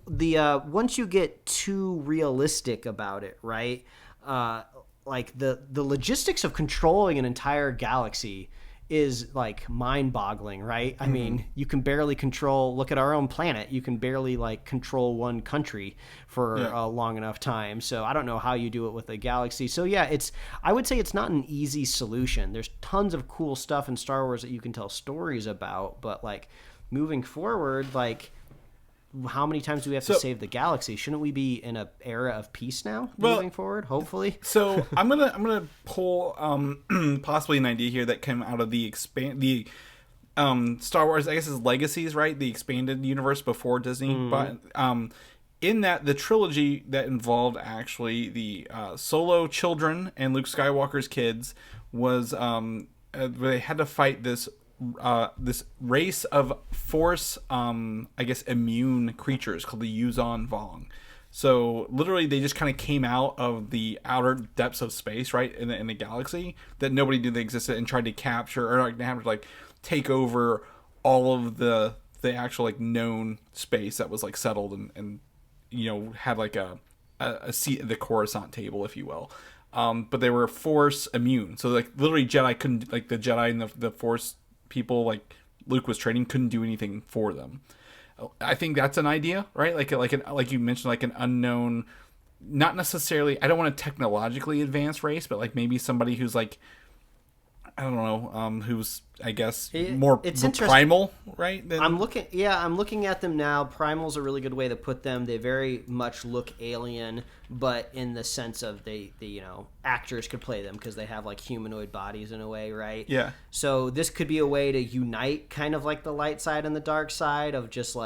[SPEAKER 3] the once you get too realistic about it, right? Like the logistics of controlling an entire galaxy is like mind-boggling, right? I mean, you can barely control, look at our own planet, you can barely like control one country for a long enough time. So I don't know how you do it with a galaxy. So yeah, I would say it's not an easy solution. There's tons of cool stuff in Star Wars that you can tell stories about, but like moving forward, like how many times do we have to save the galaxy? Shouldn't we be in an era of peace now, moving forward? Hopefully.
[SPEAKER 2] So I'm gonna pull possibly an idea here that came out of the Star Wars, I guess, is Legacies, right? The expanded universe before Disney. But in that, the trilogy that involved actually the Solo children and Luke Skywalker's kids was they had to fight this race of Force, I guess, immune creatures called the Yuzon Vong. So literally, they just kind of came out of the outer depths of space, right, in the galaxy that nobody knew they existed, and tried to capture or have to take over all of the actual known space that was settled and had a seat at the Coruscant table, if you will. But they were Force immune, so literally Jedi couldn't the Jedi and the Force people Luke was training couldn't do anything for them. I think that's an idea, right? Like you mentioned, an unknown, not necessarily. I don't want a technologically advanced race, but maybe somebody who's I don't know, who's I guess more primal, right?
[SPEAKER 3] I'm looking at them now. Primal's a really good way to put them. They very much look alien, but in the sense of they actors could play them because they have humanoid bodies in a way, right?
[SPEAKER 2] Yeah.
[SPEAKER 3] So this could be a way to unite kind of the light side and the dark side of just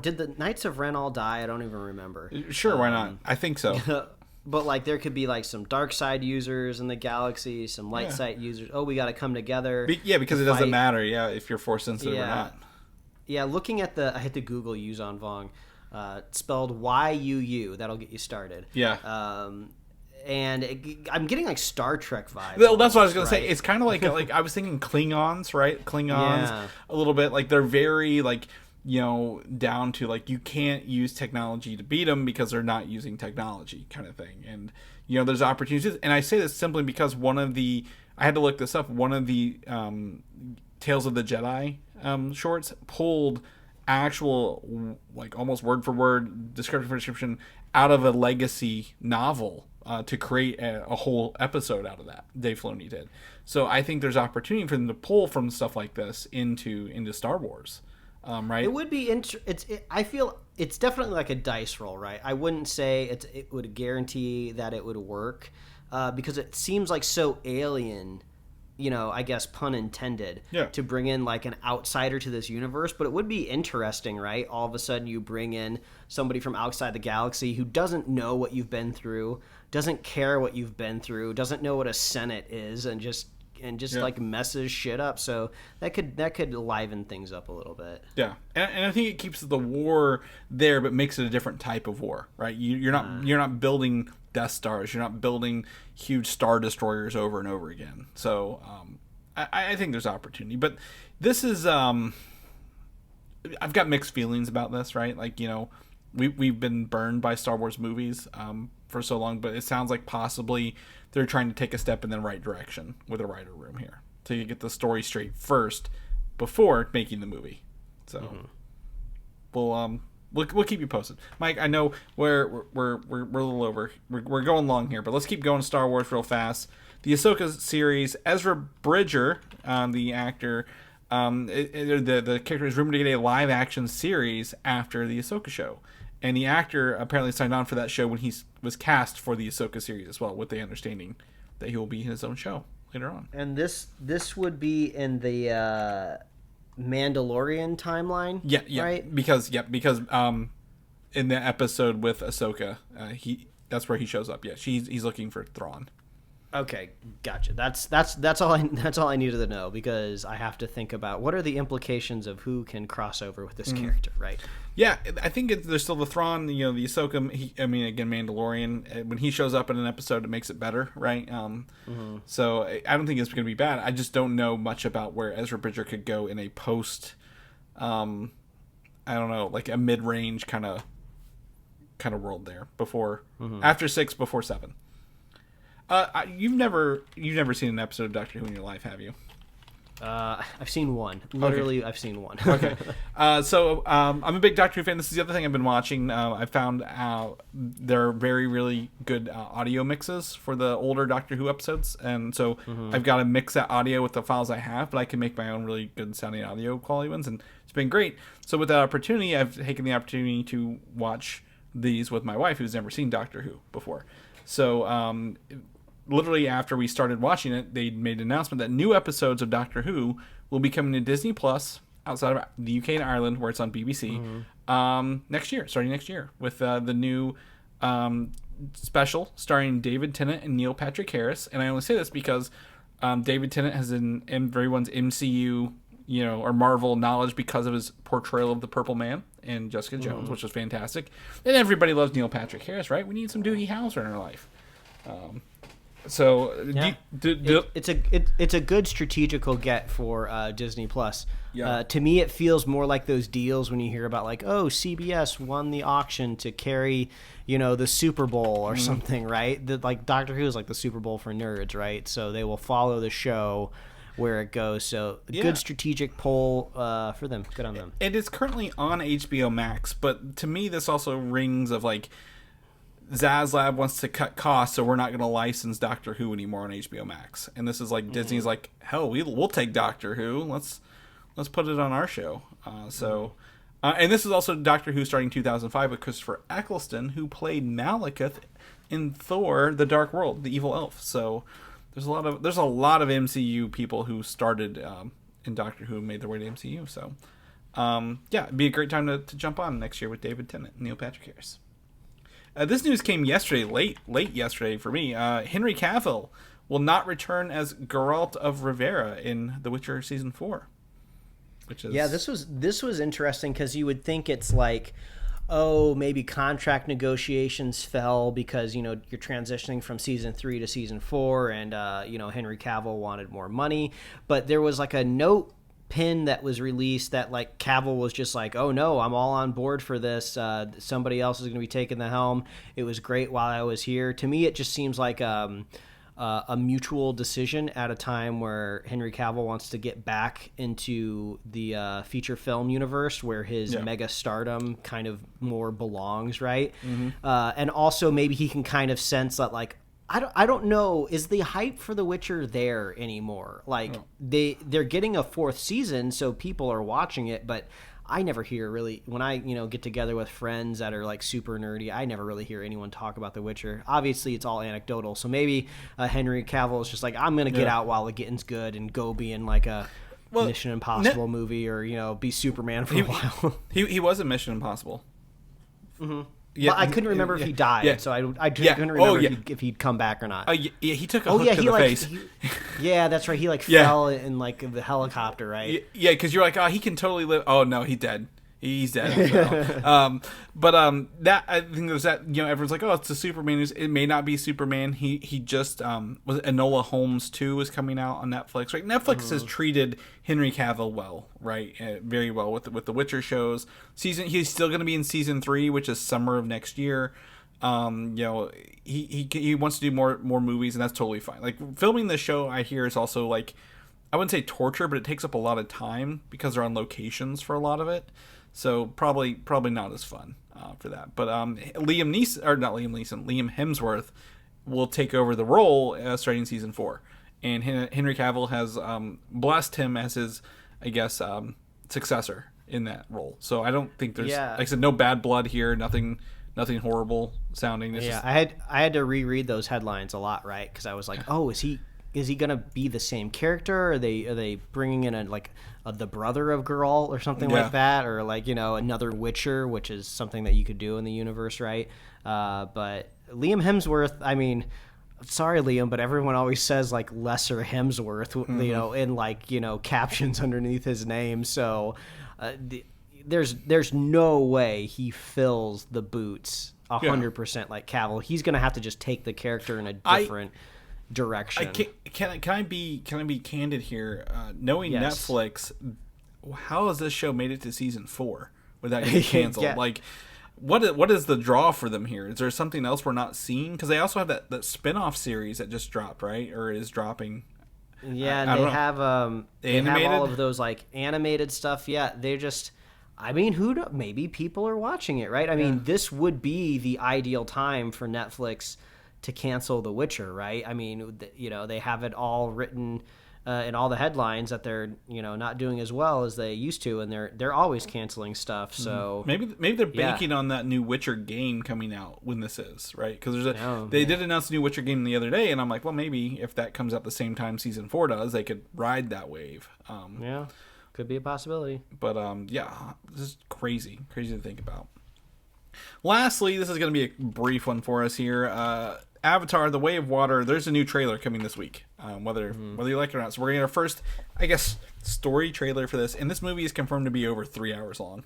[SPEAKER 3] did the Knights of Ren all die? I don't even remember.
[SPEAKER 2] Sure, why not? I think so.
[SPEAKER 3] But there could be some dark side users in the galaxy, some light side users. Oh, we got to come together.
[SPEAKER 2] Because it doesn't matter. Yeah, if you're Force sensitive or not.
[SPEAKER 3] Yeah, looking at I had to Google Yuzon Vong, spelled Y-U-U. That'll get you started.
[SPEAKER 2] Yeah.
[SPEAKER 3] And I'm getting Star Trek vibes.
[SPEAKER 2] Well, that's what I was gonna say. It's kind of like I was thinking Klingons, right? Klingons a little bit. They're very down to you can't use technology to beat them because they're not using technology, kind of thing. And there's opportunities, and I say this simply because I had to look this up, one of the Tales of the Jedi shorts pulled actual almost word for word description out of a legacy novel to create a whole episode out of that. Dave Filoni did. So I think there's opportunity for them to pull from stuff like this into Star Wars. Right?
[SPEAKER 3] It would be I feel it's definitely a dice roll, right? I wouldn't say it would guarantee that it would work because it seems so alien, I guess pun intended, to bring in an outsider to this universe. But it would be interesting, right? All of a sudden you bring in somebody from outside the galaxy who doesn't know what you've been through, doesn't care what you've been through, doesn't know what a Senate is, and just messes shit up. So that could liven things up a little bit.
[SPEAKER 2] Yeah, and I think it keeps the war there, but makes it a different type of war, right? You're not building Death Stars, you're not building huge Star Destroyers over and over again. So I think there's opportunity, but this is I've got mixed feelings about this, right? We've been burned by Star Wars movies for so long, but it sounds like possibly they're trying to take a step in the right direction with a writer room here to get the story straight first before making the movie. So we'll keep you posted, Mike. I know we're a little over. We're going long here, but let's keep going. Star Wars real fast. The Ahsoka series, Ezra Bridger, the actor, the character is rumored to get a live action series after the Ahsoka show. And the actor apparently signed on for that show when he was cast for the Ahsoka series as well, with the understanding that he will be in his own show later on.
[SPEAKER 3] And this would be in the Mandalorian timeline,
[SPEAKER 2] yeah, right? Because in the episode with Ahsoka, that's where he shows up. Yeah, he's looking for Thrawn.
[SPEAKER 3] Okay, gotcha. That's all I needed to know, because I have to think about what are the implications of who can cross over with this character, right?
[SPEAKER 2] Yeah, I think there's still the Thrawn, the Ahsoka. Again, Mandalorian. When he shows up in an episode, it makes it better, right? So I don't think it's going to be bad. I just don't know much about where Ezra Bridger could go in a post. I don't know, a mid-range kind of world there before, after 6, before 7. You've never seen an episode of Doctor Who in your life, have you?
[SPEAKER 3] I've seen one. Literally, okay. I've seen one.
[SPEAKER 2] Okay. So I'm a big Doctor Who fan. This is the other thing I've been watching. I found out there are very, really good audio mixes for the older Doctor Who episodes. And so I've got to mix that audio with the files I have, but I can make my own really good sounding audio quality ones. And it's been great. So with that opportunity, I've taken the opportunity to watch these with my wife, who's never seen Doctor Who before. So literally after we started watching it, they made an announcement that new episodes of Doctor Who will be coming to Disney Plus outside of the UK and Ireland, where it's on BBC, next year, starting next year, with the new special starring David Tennant and Neil Patrick Harris. And I only say this because David Tennant has in everyone's MCU, or Marvel knowledge because of his portrayal of the Purple Man and Jessica Jones, which was fantastic. And everybody loves Neil Patrick Harris, right? We need some Doogie Howser in our life.
[SPEAKER 3] It's a good strategical get for Disney Plus. Yeah. To me, it feels more like those deals when you hear about CBS won the auction to carry, the Super Bowl or something, right? Like Doctor Who is like the Super Bowl for nerds, right? So they will follow the show where it goes. So good strategic pull for them. Good on them.
[SPEAKER 2] It is currently on HBO Max, but to me, this also rings of Zaslav wants to cut costs, so we're not going to license Doctor Who anymore on HBO Max. And this is Disney's hell, we'll take Doctor Who. Let's put it on our show. And this is also Doctor Who starting 2005 with Christopher Eccleston, who played Malekith in Thor: The Dark World, the evil elf. So there's a lot of MCU people who started in Doctor Who and made their way to MCU. So it'd be a great time to jump on next year with David Tennant and Neil Patrick Harris. This news came yesterday, late yesterday for me. Henry Cavill will not return as Geralt of Rivia in The Witcher Season 4. Which is... Yeah,
[SPEAKER 3] this was interesting because you would think it's maybe contract negotiations fell because, you're transitioning from Season 3 to Season 4 and, Henry Cavill wanted more money. But there was a note pin that was released that Cavill was just oh no, I'm all on board for this, somebody else is going to be taking the helm, it was great while I was here. To me it just seems like a mutual decision at a time where Henry Cavill wants to get back into the feature film universe where his mega stardom kind of more belongs, right? And also maybe he can kind of sense that I don't know, is the hype for The Witcher there anymore? They're getting a fourth season, so people are watching it, but I never hear really, when I get together with friends that are super nerdy, I never really hear anyone talk about The Witcher. Obviously, it's all anecdotal, so maybe Henry Cavill is just I'm going to get out while the getting's good and go be in a Mission Impossible movie or, be Superman for a while.
[SPEAKER 2] He was in Mission Impossible.
[SPEAKER 3] Mm-hmm. Yeah, but I couldn't remember if he died, so I couldn't remember if he'd come back or not.
[SPEAKER 2] He took a hook to the face.
[SPEAKER 3] That's right. He fell in the helicopter, right?
[SPEAKER 2] Yeah, because you're he can totally live. Oh no, he's dead. He's dead. So. That I think there's that. Everyone's it's a Superman. It may not be Superman. He just was Enola Holmes 2 is coming out on Netflix. Right, Netflix has treated Henry Cavill well, right, very well with the Witcher shows. He's still going to be in season 3, which is summer of next year. He wants to do more movies, and that's totally fine. Filming this show, I hear, is also I wouldn't say torture, but it takes up a lot of time because they're on locations for a lot of it. So probably not as fun for that. But Liam Hemsworth will take over the role starting season 4, and Henry Cavill has blessed him as his, I guess, successor in that role. So I don't think there's, like I said, no bad blood here. Nothing horrible sounding.
[SPEAKER 3] I had to reread those headlines a lot, right? Because I was oh, is he gonna be the same character? Are they bringing in the brother of Geralt or something like that, or another Witcher, which is something that you could do in the universe, right? But Liam Hemsworth, I mean, sorry Liam, but everyone always says lesser Hemsworth, in captions underneath his name. So there's no way he fills the boots 100% like Cavill. He's gonna have to just take the character in a different direction.
[SPEAKER 2] Can I be candid here? Knowing Netflix, how has this show made it to season 4 without getting canceled? What is the draw for them here? Is there something else we're not seeing? Because they also have that spin-off series that just dropped, right, or is dropping.
[SPEAKER 3] Yeah, and they have all of those animated stuff. Yeah, they're just. I mean, maybe people are watching it, right? I mean, this would be the ideal time for Netflix to cancel The Witcher, right? I mean, they have it all written in all the headlines that they're not doing as well as they used to, and they're always canceling stuff. So
[SPEAKER 2] maybe they're banking on that new Witcher game coming out when this is right, because they did announce a new Witcher game the other day, and I'm like, well, maybe if that comes out the same time season 4 does, they could ride that wave.
[SPEAKER 3] Could be a possibility.
[SPEAKER 2] But this is crazy to think about. Lastly, this is going to be a brief one for us here. Avatar: The Way of Water. There's a new trailer coming this week, whether you like it or not. So we're getting our first, I guess, story trailer for this, and this movie is confirmed to be over 3 hours long.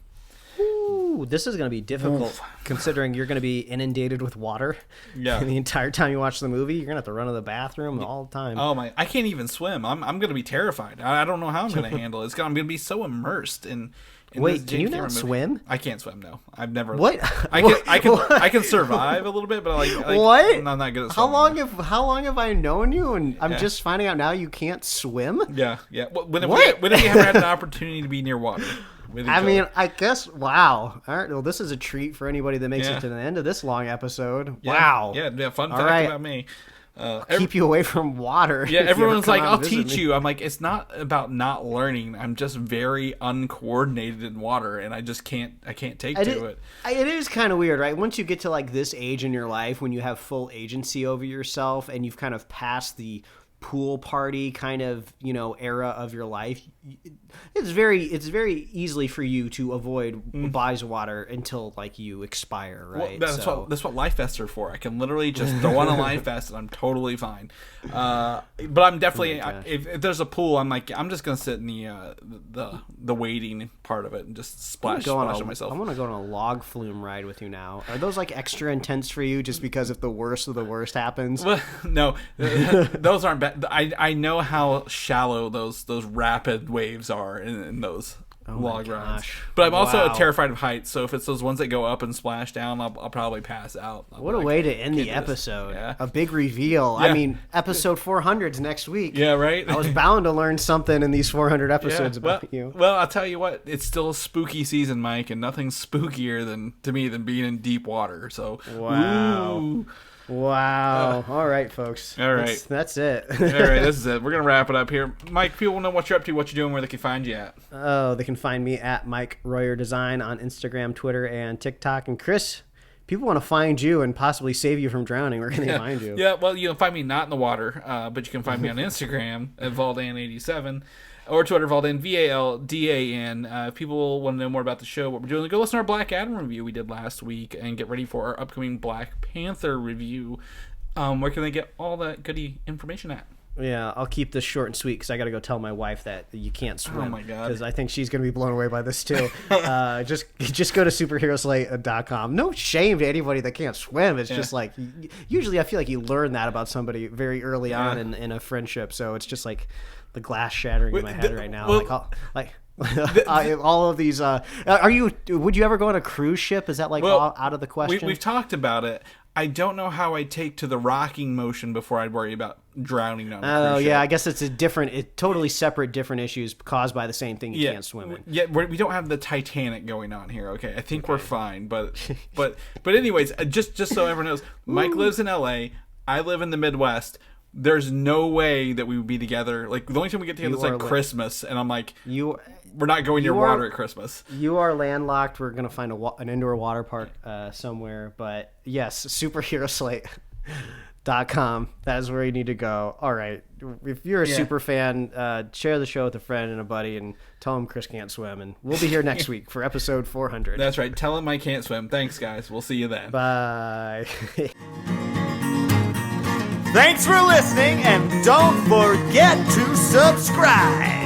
[SPEAKER 3] Ooh, this is going to be difficult considering you're going to be inundated with water.
[SPEAKER 2] Yeah.
[SPEAKER 3] The entire time you watch the movie, you're going to have to run to the bathroom all the time.
[SPEAKER 2] Oh my! I can't even swim. I'm going to be terrified. I don't know how I'm going to handle it. I'm going to be so immersed in
[SPEAKER 3] Wait, can you not swim?
[SPEAKER 2] I can't swim. No, I've never.
[SPEAKER 3] What?
[SPEAKER 2] I can survive a little bit, but
[SPEAKER 3] what?
[SPEAKER 2] I'm not good at
[SPEAKER 3] swimming.
[SPEAKER 2] swimming.
[SPEAKER 3] How long have I known you, and I'm just finding out now you can't swim?
[SPEAKER 2] Yeah. Well, when have we ever had an opportunity to be near water?
[SPEAKER 3] I mean, I guess. Wow. All right. Well, this is a treat for anybody that makes it to the end of this long episode.
[SPEAKER 2] Yeah.
[SPEAKER 3] Wow.
[SPEAKER 2] Yeah. Fun fact about me.
[SPEAKER 3] Keep you away from water.
[SPEAKER 2] Yeah, everyone's like, I'll teach you. I'm like, it's not about not learning. I'm just very uncoordinated in water, and I just can't take to it.
[SPEAKER 3] It is kind of weird, right? Once you get to like this age in your life when you have full agency over yourself and you've kind of passed the pool party kind of era of your life, it's very easily for you to avoid bodies of water until like you expire, right?
[SPEAKER 2] Well, that's what life vests are for. I can literally just throw on a life vest and I'm totally fine. But I'm definitely if there's a pool, I'm just gonna sit in the waiting part of it and just splash on myself.
[SPEAKER 3] I want to go on a log flume ride with you now. Are those like extra intense for you just because if the worst of the worst happens?
[SPEAKER 2] Well, no, those aren't bad. I know how shallow those rapid waves are in those log rides. But I'm also terrified of heights, so if it's those ones that go up and splash down, I'll probably pass out.
[SPEAKER 3] What a way to end the episode. Yeah. A big reveal. Yeah. I mean, episode 400's next week.
[SPEAKER 2] Yeah, right?
[SPEAKER 3] I was bound to learn something in these 400 episodes about you.
[SPEAKER 2] Well, I'll tell you what, it's still a spooky season, Mike, and nothing's spookier to me than being in deep water. So,
[SPEAKER 3] wow.
[SPEAKER 2] Ooh.
[SPEAKER 3] Wow. All right, folks.
[SPEAKER 2] All right.
[SPEAKER 3] That's it.
[SPEAKER 2] All right, this is it. We're going to wrap it up here. Mike, people know what you're up to, what you're doing, where they can find you at.
[SPEAKER 3] Oh, they can find me at Mike Royer Design on Instagram, Twitter, and TikTok. And Chris, people want to find you and possibly save you from drowning. Where can they find you?
[SPEAKER 2] Yeah, well, you can find me not in the water, but you can find me on Instagram at Valdan87. Or Twitter, Valdan, VALDAN. If people want to know more about the show, what we're doing, go listen to our Black Adam review we did last week and get ready for our upcoming Black Panther review. Where can they get all that goody information at?
[SPEAKER 3] Yeah, I'll keep this short and sweet because I got to go tell my wife that you can't swim.
[SPEAKER 2] Oh, my God.
[SPEAKER 3] Because I think she's going to be blown away by this, too. Just go to superheroslate.com. No shame to anybody that can't swim. It's just like, usually I feel like you learn that about somebody very early on in a friendship. So it's just like the glass shattering in my head right now. All of these. Would you ever go on a cruise ship? Is that out of the question?
[SPEAKER 2] We've talked about it. I don't know how I take to the rocking motion before I'd worry about drowning on a cruise ship.
[SPEAKER 3] Yeah, I guess it's totally separate, different issues caused by the same thing you can't swim in.
[SPEAKER 2] Yeah, we don't have the Titanic going on here. Okay, I think we're fine. But anyways, just so everyone knows, Mike lives in LA. I live in the Midwest. There's no way that we would be together. Like, the only time we get together is like Christmas, and I'm like, we're not going near water at Christmas.
[SPEAKER 3] You are landlocked. We're gonna find an indoor water park somewhere. But yes, superheroslate.com. That is where you need to go. All right. If you're a super fan, share the show with a friend and a buddy, and tell them Chris can't swim. And we'll be here next week for episode 400.
[SPEAKER 2] That's right. Tell him I can't swim. Thanks, guys. We'll see you then.
[SPEAKER 3] Bye.
[SPEAKER 1] Thanks for listening, and don't forget to subscribe.